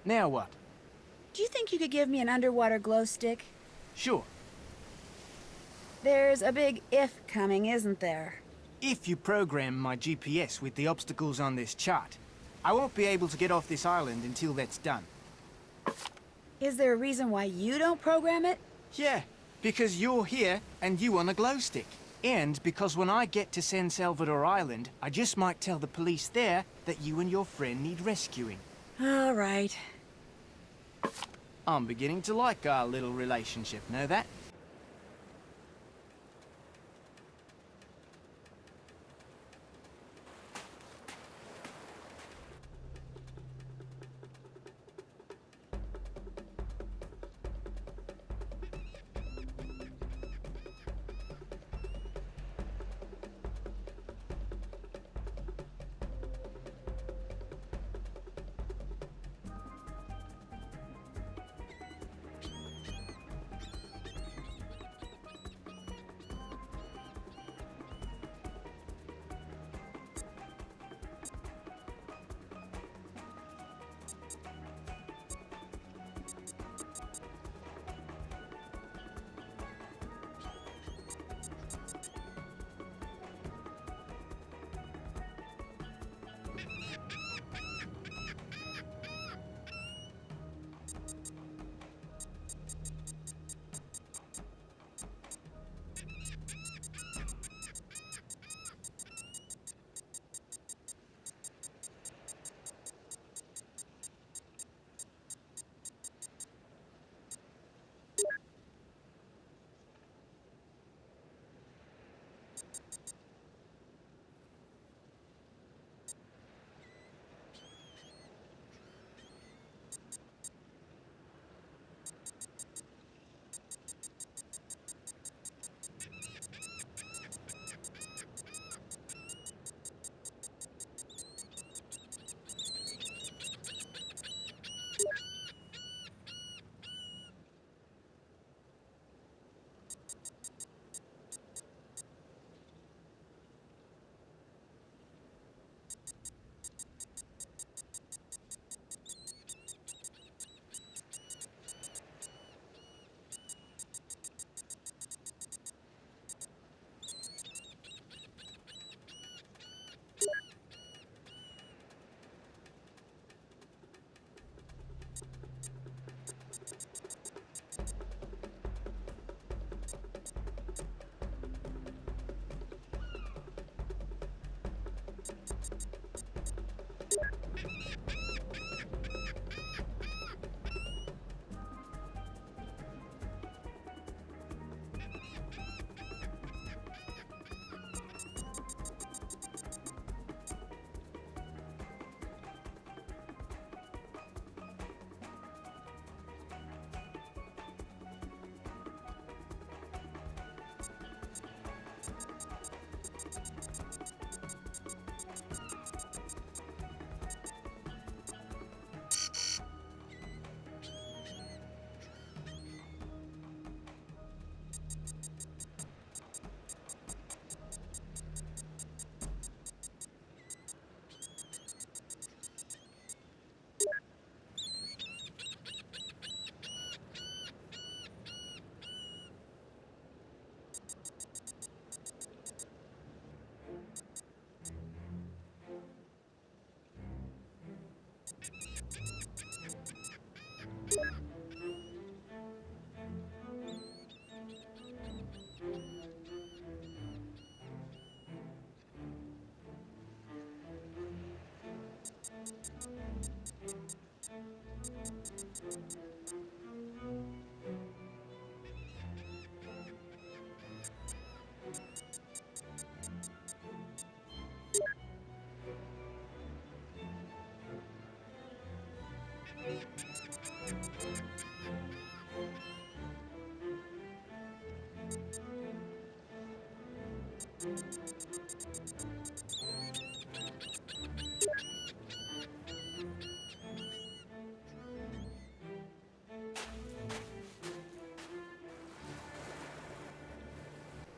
Now what? Do you think you could give me an underwater glow stick? Sure. There's a big if coming, isn't there? If you program my GPS with the obstacles on this chart, I won't be able to get off this island until that's done. Is there a reason why you don't program it? Yeah, because you're here and you want a glow stick. And because when I get to San Salvador Island, I just might tell the police there that you and your friend need rescuing. All right. I'm beginning to like our little relationship, know that?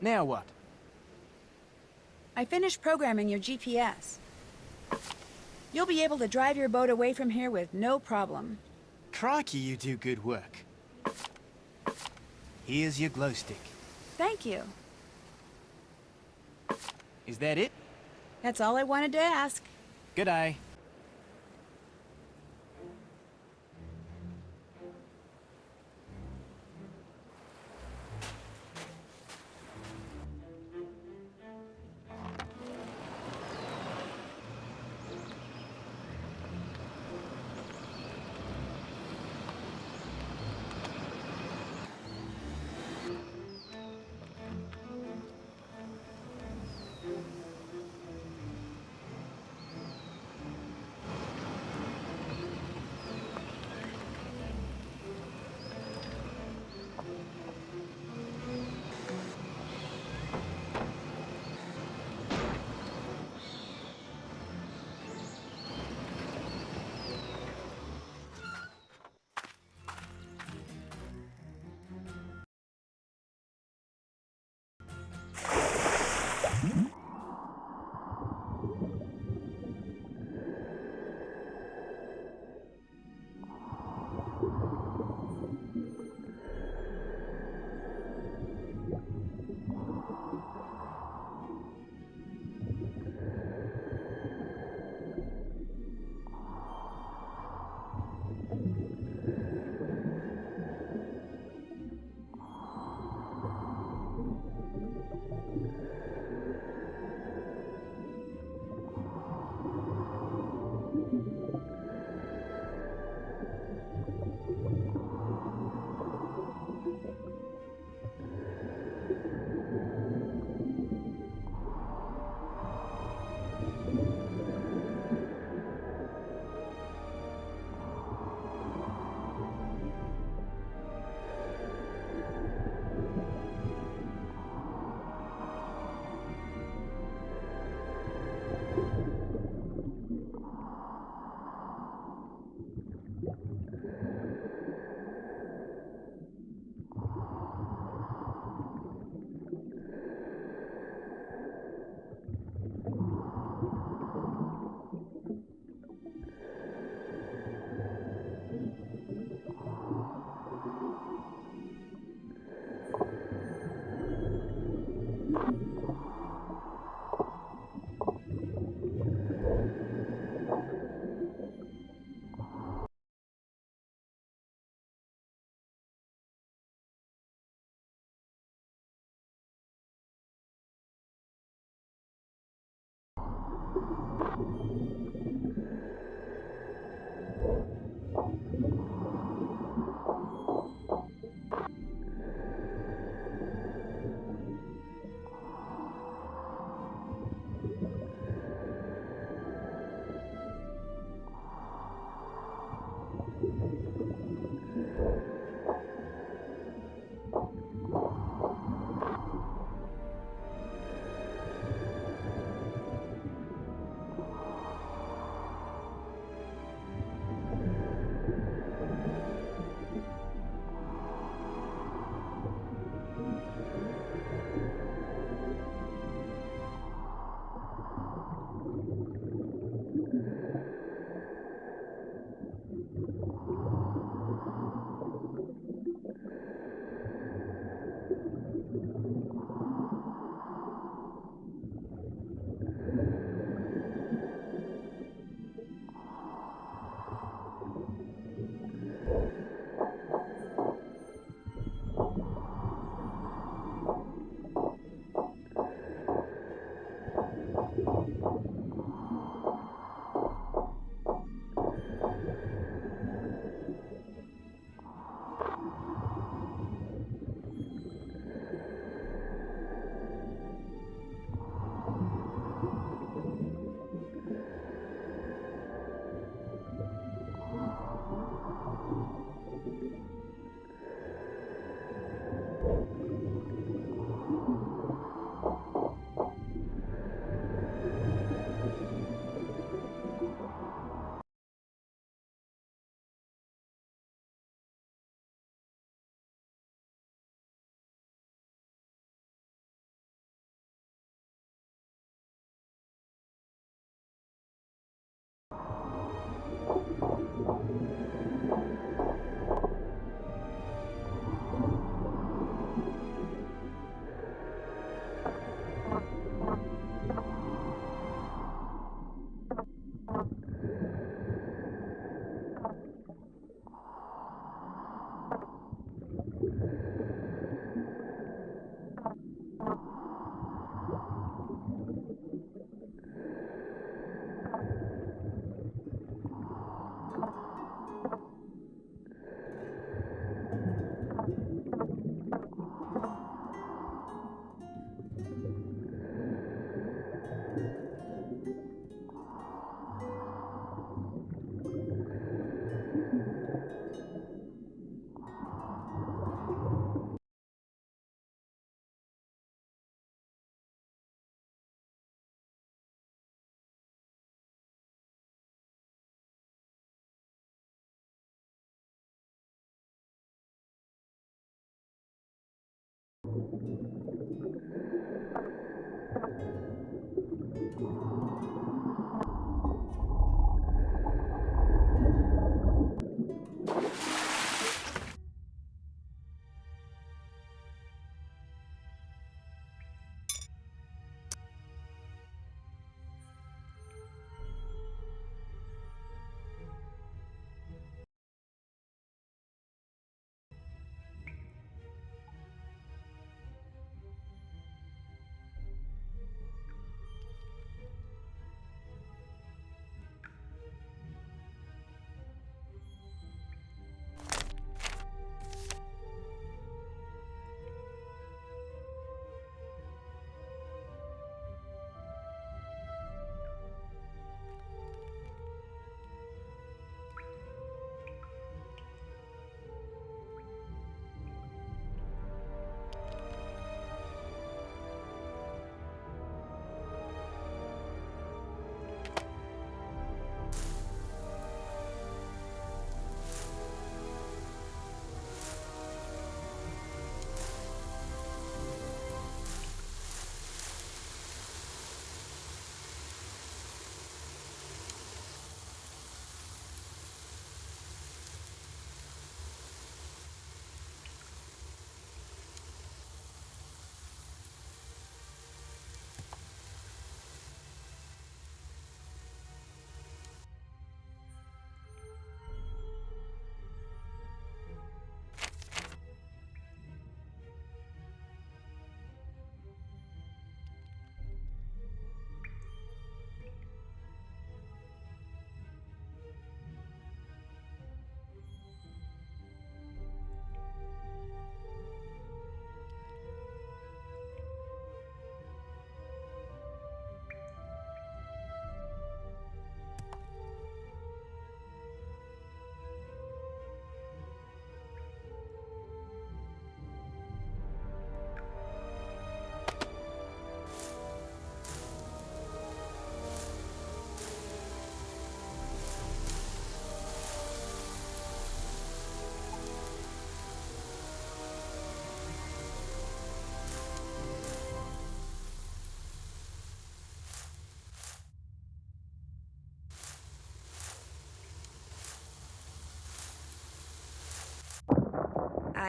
Now what? I finished programming your GPS. You'll be able to drive your boat away from here with no problem. Crikey, you do good work. Here's your glow stick. Thank you. Is that it? That's all I wanted to ask. Good day.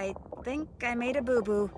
I think I made a boo-boo.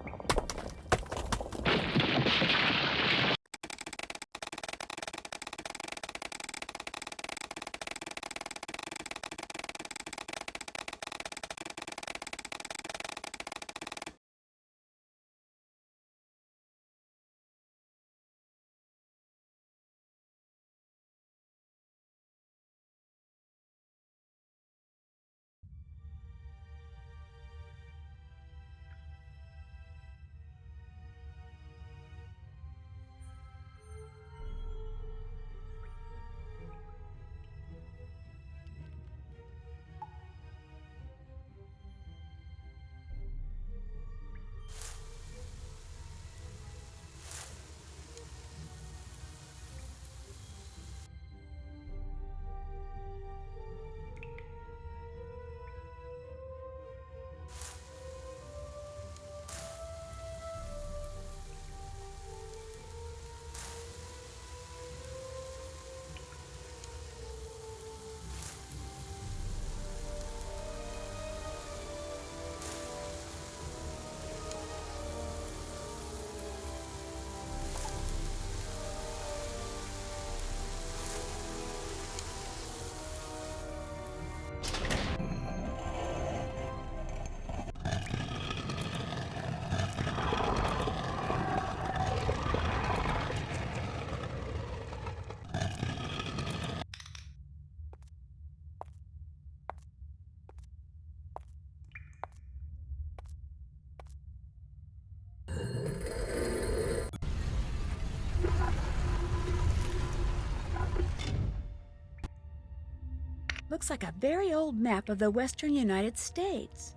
Looks like a very old map of the western United States.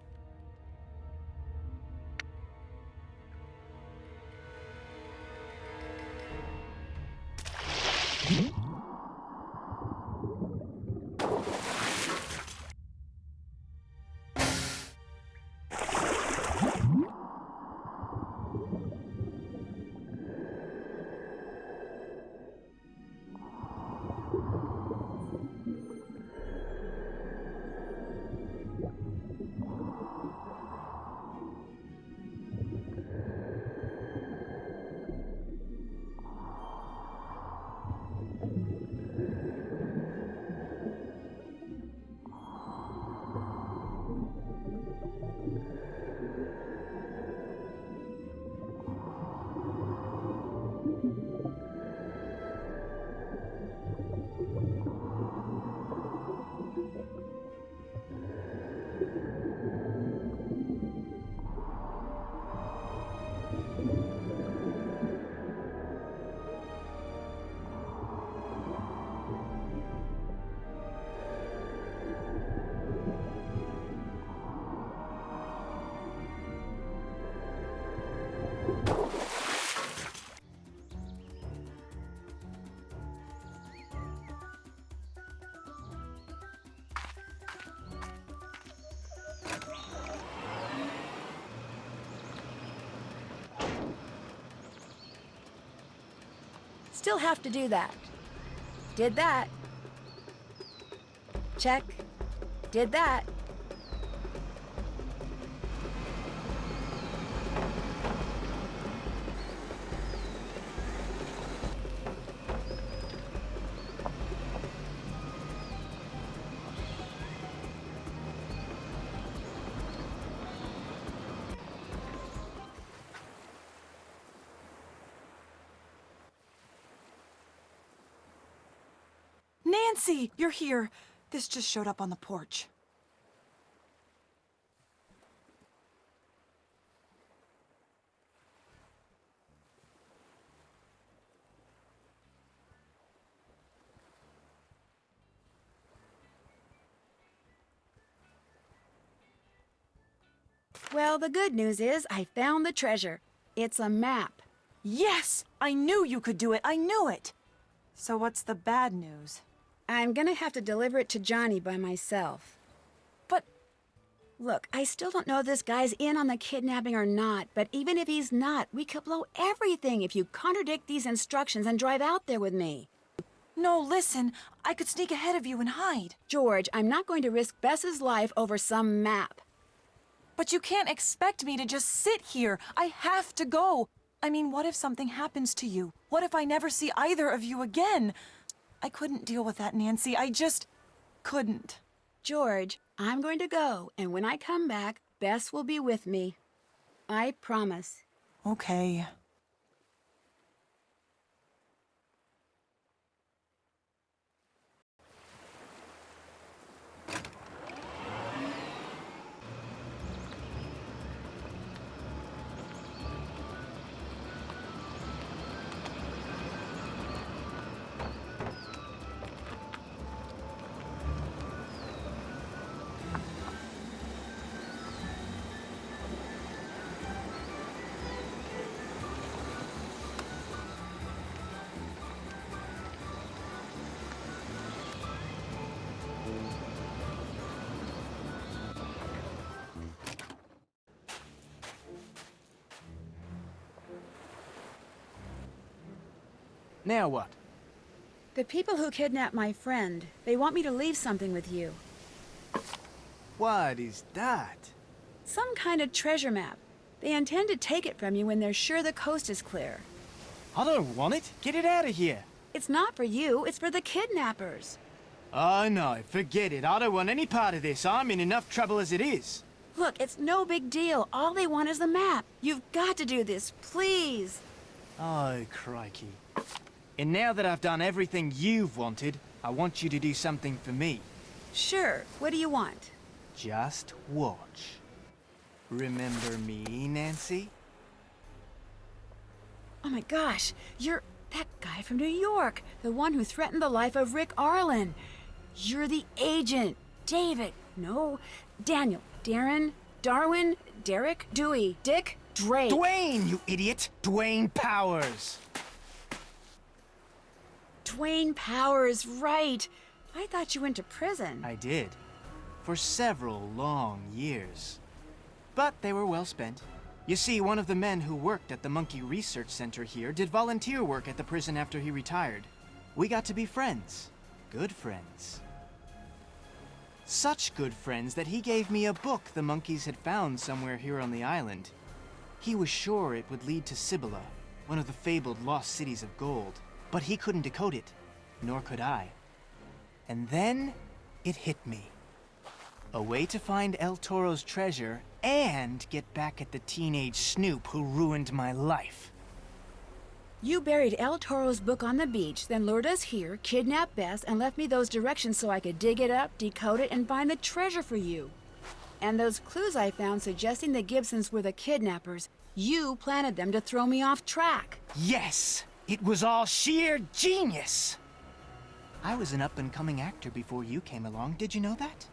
Still have to do that. Did that. Check. Did that. Nancy, you're here. This just showed up on the porch. Well, the good news is I found the treasure. It's a map. Yes! I knew you could do it. I knew it! So what's the bad news? I'm gonna have to deliver it to Johnny by myself. But Look, I still don't know if this guy's in on the kidnapping or not, but even if he's not, we could blow everything if you contradict these instructions and drive out there with me. no, listen. I could sneak ahead of you and hide. George, I'm not going to risk Bess's life over some map. But you can't expect me to just sit here. I have to go. I mean, what if something happens to you? What if I never see either of you again? I couldn't deal with that, Nancy. I just couldn't. George, I'm going to go, and when I come back, Bess will be with me. I promise. Okay. Now what? The people who kidnapped my friend, they want me to leave something with you. What is that? Some kind of treasure map. They intend to take it from you when they're sure the coast is clear. I don't want it. Get it out of here. It's not for you, it's for the kidnappers. Oh no, forget it. I don't want any part of this. I'm in enough trouble as it is. Look, it's no big deal. All they want is the map. You've got to do this, please. Oh, crikey. And now that I've done everything you've wanted, I want you to do something for me. Sure, what do you want? Just watch. Remember me, Nancy? Oh my gosh, you're that guy from New York, the one who threatened the life of Rick Arlen. You're the agent. David, no, Daniel, Darren, Darwin, Derek, Dewey, Dick, Drake. Dwayne, you idiot! Dwayne Powers! Dwayne Powers, right. I thought you went to prison. I did. For several long years. But they were well spent. You see, one of the men who worked at the Monkey Research Center here did volunteer work at the prison after he retired. We got to be friends. Good friends. Such good friends that he gave me a book the monkeys had found somewhere here on the island. He was sure it would lead to Cibola, one of the fabled lost cities of gold. But he couldn't decode it, nor could I. And then it hit me. A way to find El Toro's treasure and get back at the teenage snoop who ruined my life. You buried El Toro's book on the beach, then lured us here, kidnapped Bess, and left me those directions so I could dig it up, decode it, and find the treasure for you. And those clues I found suggesting the Gibsons were the kidnappers, you planted them to throw me off track. Yes! It was all sheer genius! I was an up-and-coming actor before you came along, did you know that?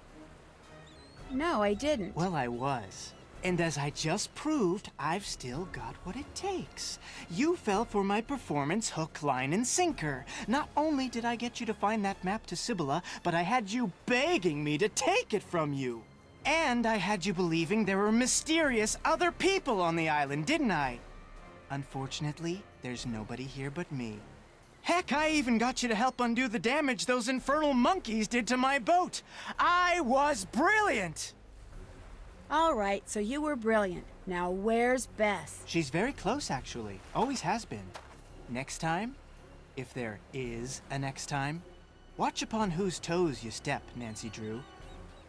No, I didn't. Well, I was. And as I just proved, I've still got what it takes. You fell for my performance hook, line, and sinker. Not only did I get you to find that map to Cibola, but I had you begging me to take it from you. And I had you believing there were mysterious other people on the island, didn't I? Unfortunately, there's nobody here but me. Heck, I even got you to help undo the damage those infernal monkeys did to my boat. I was brilliant! All right, so you were brilliant. Now where's Bess? She's very close, actually. Always has been. Next time, if there is a next time, watch upon whose toes you step, Nancy Drew.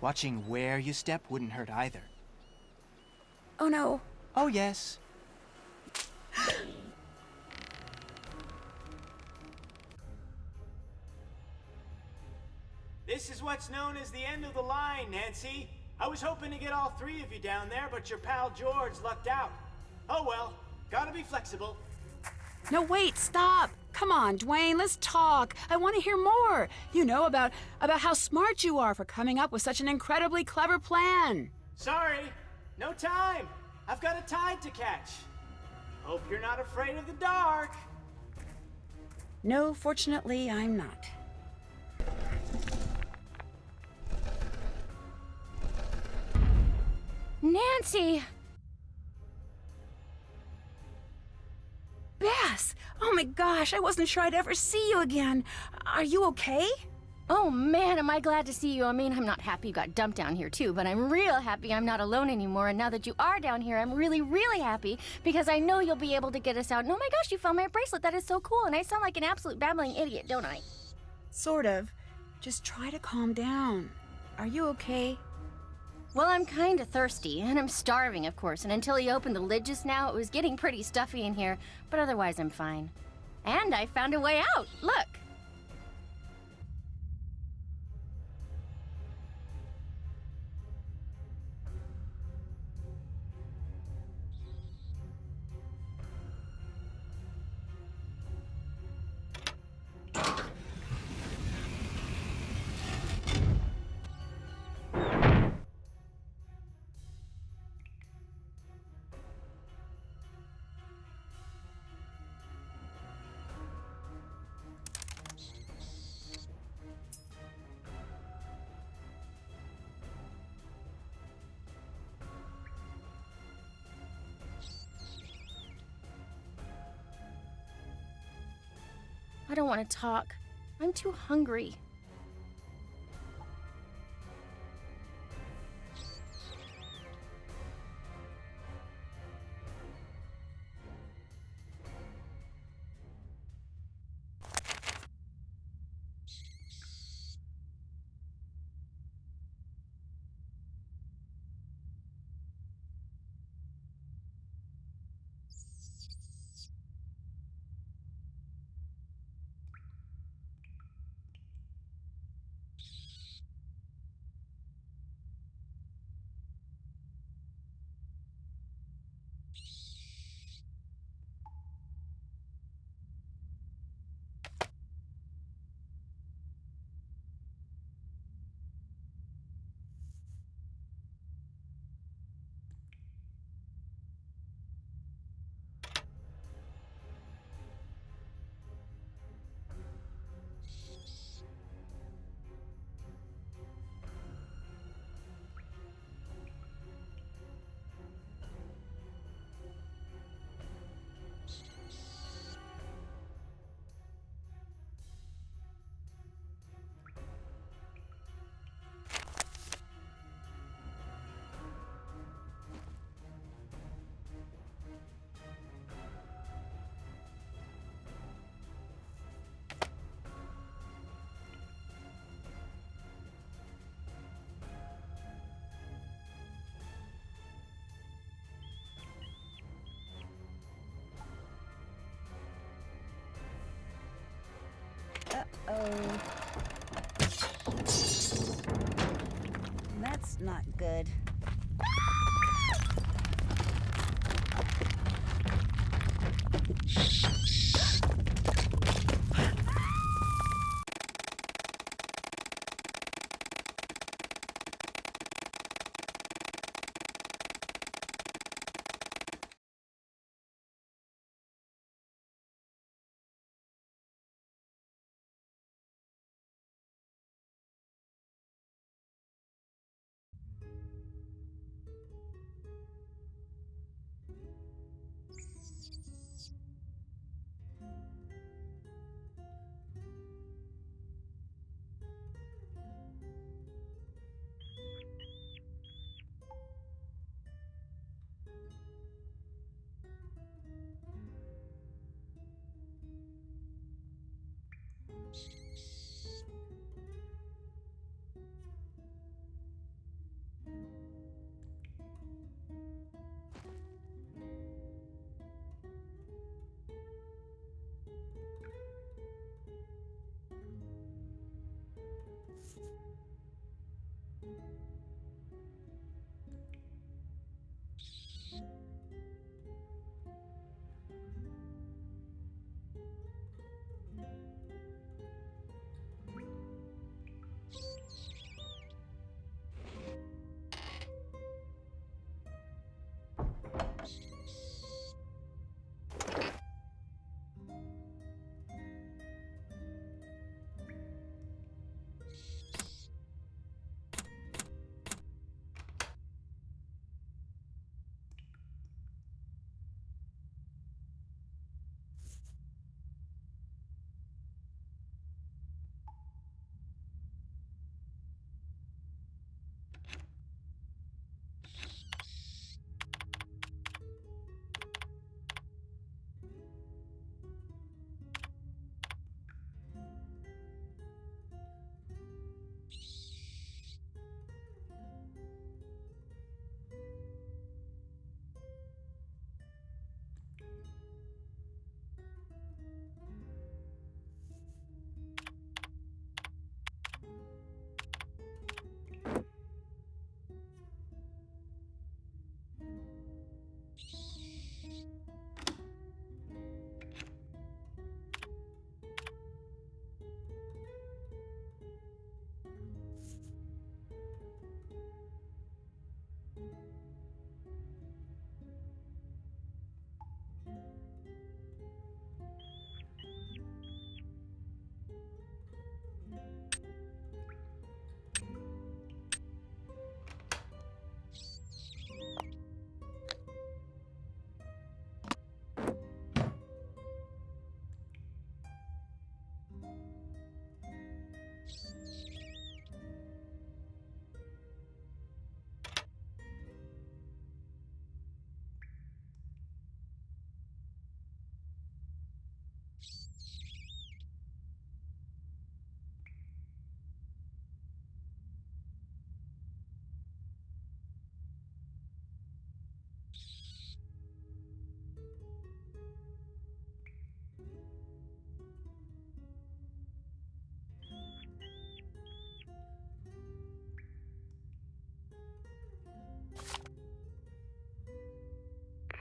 Watching where you step wouldn't hurt either. Oh no. Oh, yes. This is what's known as the end of the line, Nancy. I was hoping to get all three of you down there, but your pal George lucked out. Oh well, gotta be flexible. No, wait, stop. Come on, Dwayne, let's talk. I want to hear more. You know, about how smart you are for coming up with such an incredibly clever plan. Sorry, no time. I've got a tide to catch. Hope you're not afraid of the dark. No, fortunately, I'm not. Nancy! Bess! Oh my gosh, I wasn't sure I'd ever see you again. Are you okay? Oh man, am I glad to see you. I mean, I'm not happy you got dumped down here too, but I'm real happy I'm not alone anymore. And now that you are down here, I'm really, really happy because I know you'll be able to get us out. And oh my gosh, you found my bracelet. That is so cool. And I sound like an absolute babbling idiot, don't I? Sort of. Just try to calm down. Are you okay? Well, I'm kind of thirsty, and I'm starving, of course. And until he opened the lid just now, it was getting pretty stuffy in here. But otherwise, I'm fine. And I found a way out. Look. I don't want to talk. I'm too hungry. Uh-oh. That's not good.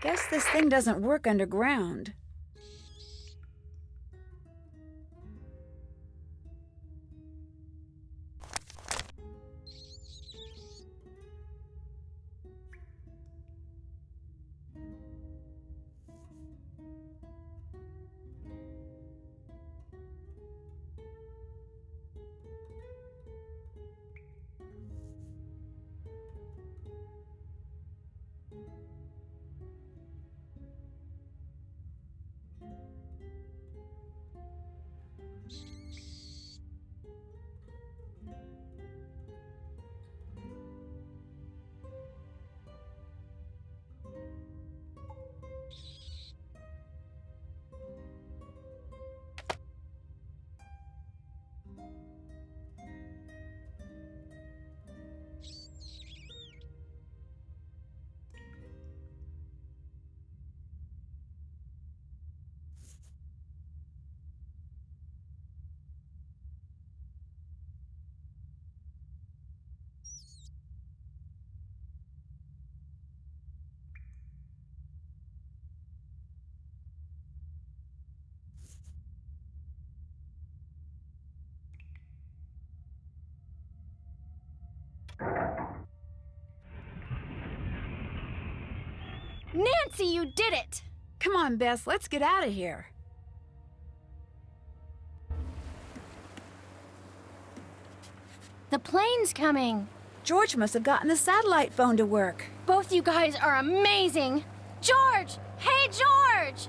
Guess this thing doesn't work underground. Nancy, you did it! Come on, Bess, let's get out of here. The plane's coming. George must have gotten the satellite phone to work. Both you guys are amazing. George! Hey, George!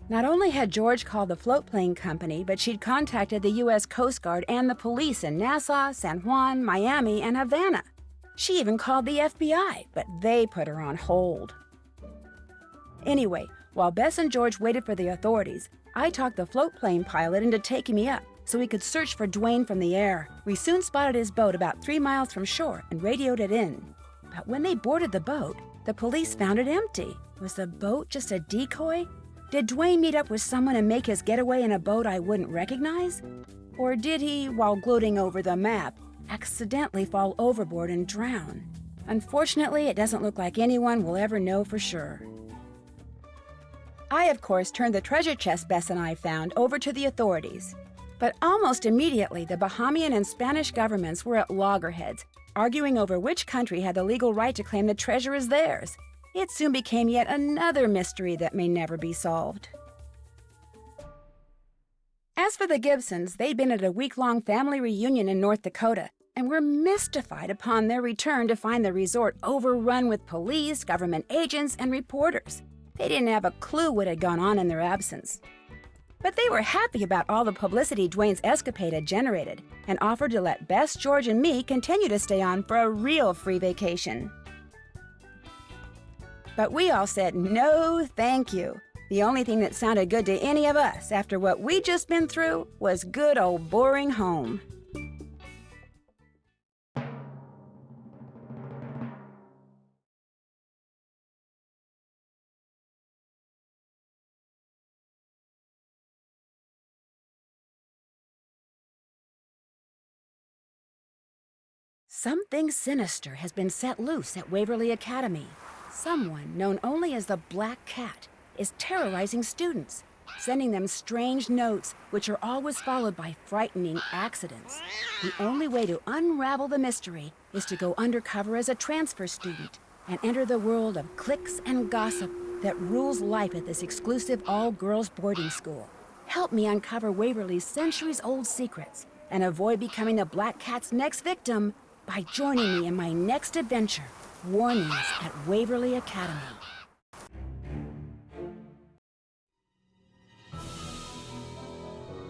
Not only had George called the float plane company, but she'd contacted the U.S. Coast Guard and the police in Nassau, San Juan, Miami, and Havana. She even called the FBI, but they put her on hold. Anyway, while Bess and George waited for the authorities, I talked the float plane pilot into taking me up so we could search for Dwayne from the air. We soon spotted his boat about 3 miles from shore and radioed it in. But when they boarded the boat, the police found it empty. Was the boat just a decoy? Did Dwayne meet up with someone and make his getaway in a boat I wouldn't recognize? Or did he, while gloating over the map, accidentally fall overboard and drown? Unfortunately, it doesn't look like anyone will ever know for sure. I, of course, turned the treasure chest Bess and I found over to the authorities. But almost immediately, the Bahamian and Spanish governments were at loggerheads, arguing over which country had the legal right to claim the treasure as theirs. It soon became yet another mystery that may never be solved. As for the Gibsons, they'd been at a week-long family reunion in North Dakota and were mystified upon their return to find the resort overrun with police, government agents, and reporters. They didn't have a clue what had gone on in their absence. But they were happy about all the publicity Dwayne's escapade had generated and offered to let Bess, George, and me continue to stay on for a real free vacation. But we all said no, thank you. The only thing that sounded good to any of us after what we'd just been through was good old boring home. Something sinister has been set loose at Waverly Academy. Someone, known only as the Black Cat, is terrorizing students, sending them strange notes which are always followed by frightening accidents. The only way to unravel the mystery is to go undercover as a transfer student and enter the world of cliques and gossip that rules life at this exclusive all-girls boarding school. Help me uncover Waverly's centuries-old secrets and avoid becoming the Black Cat's next victim by joining me in my next adventure, Warnings at Waverly Academy.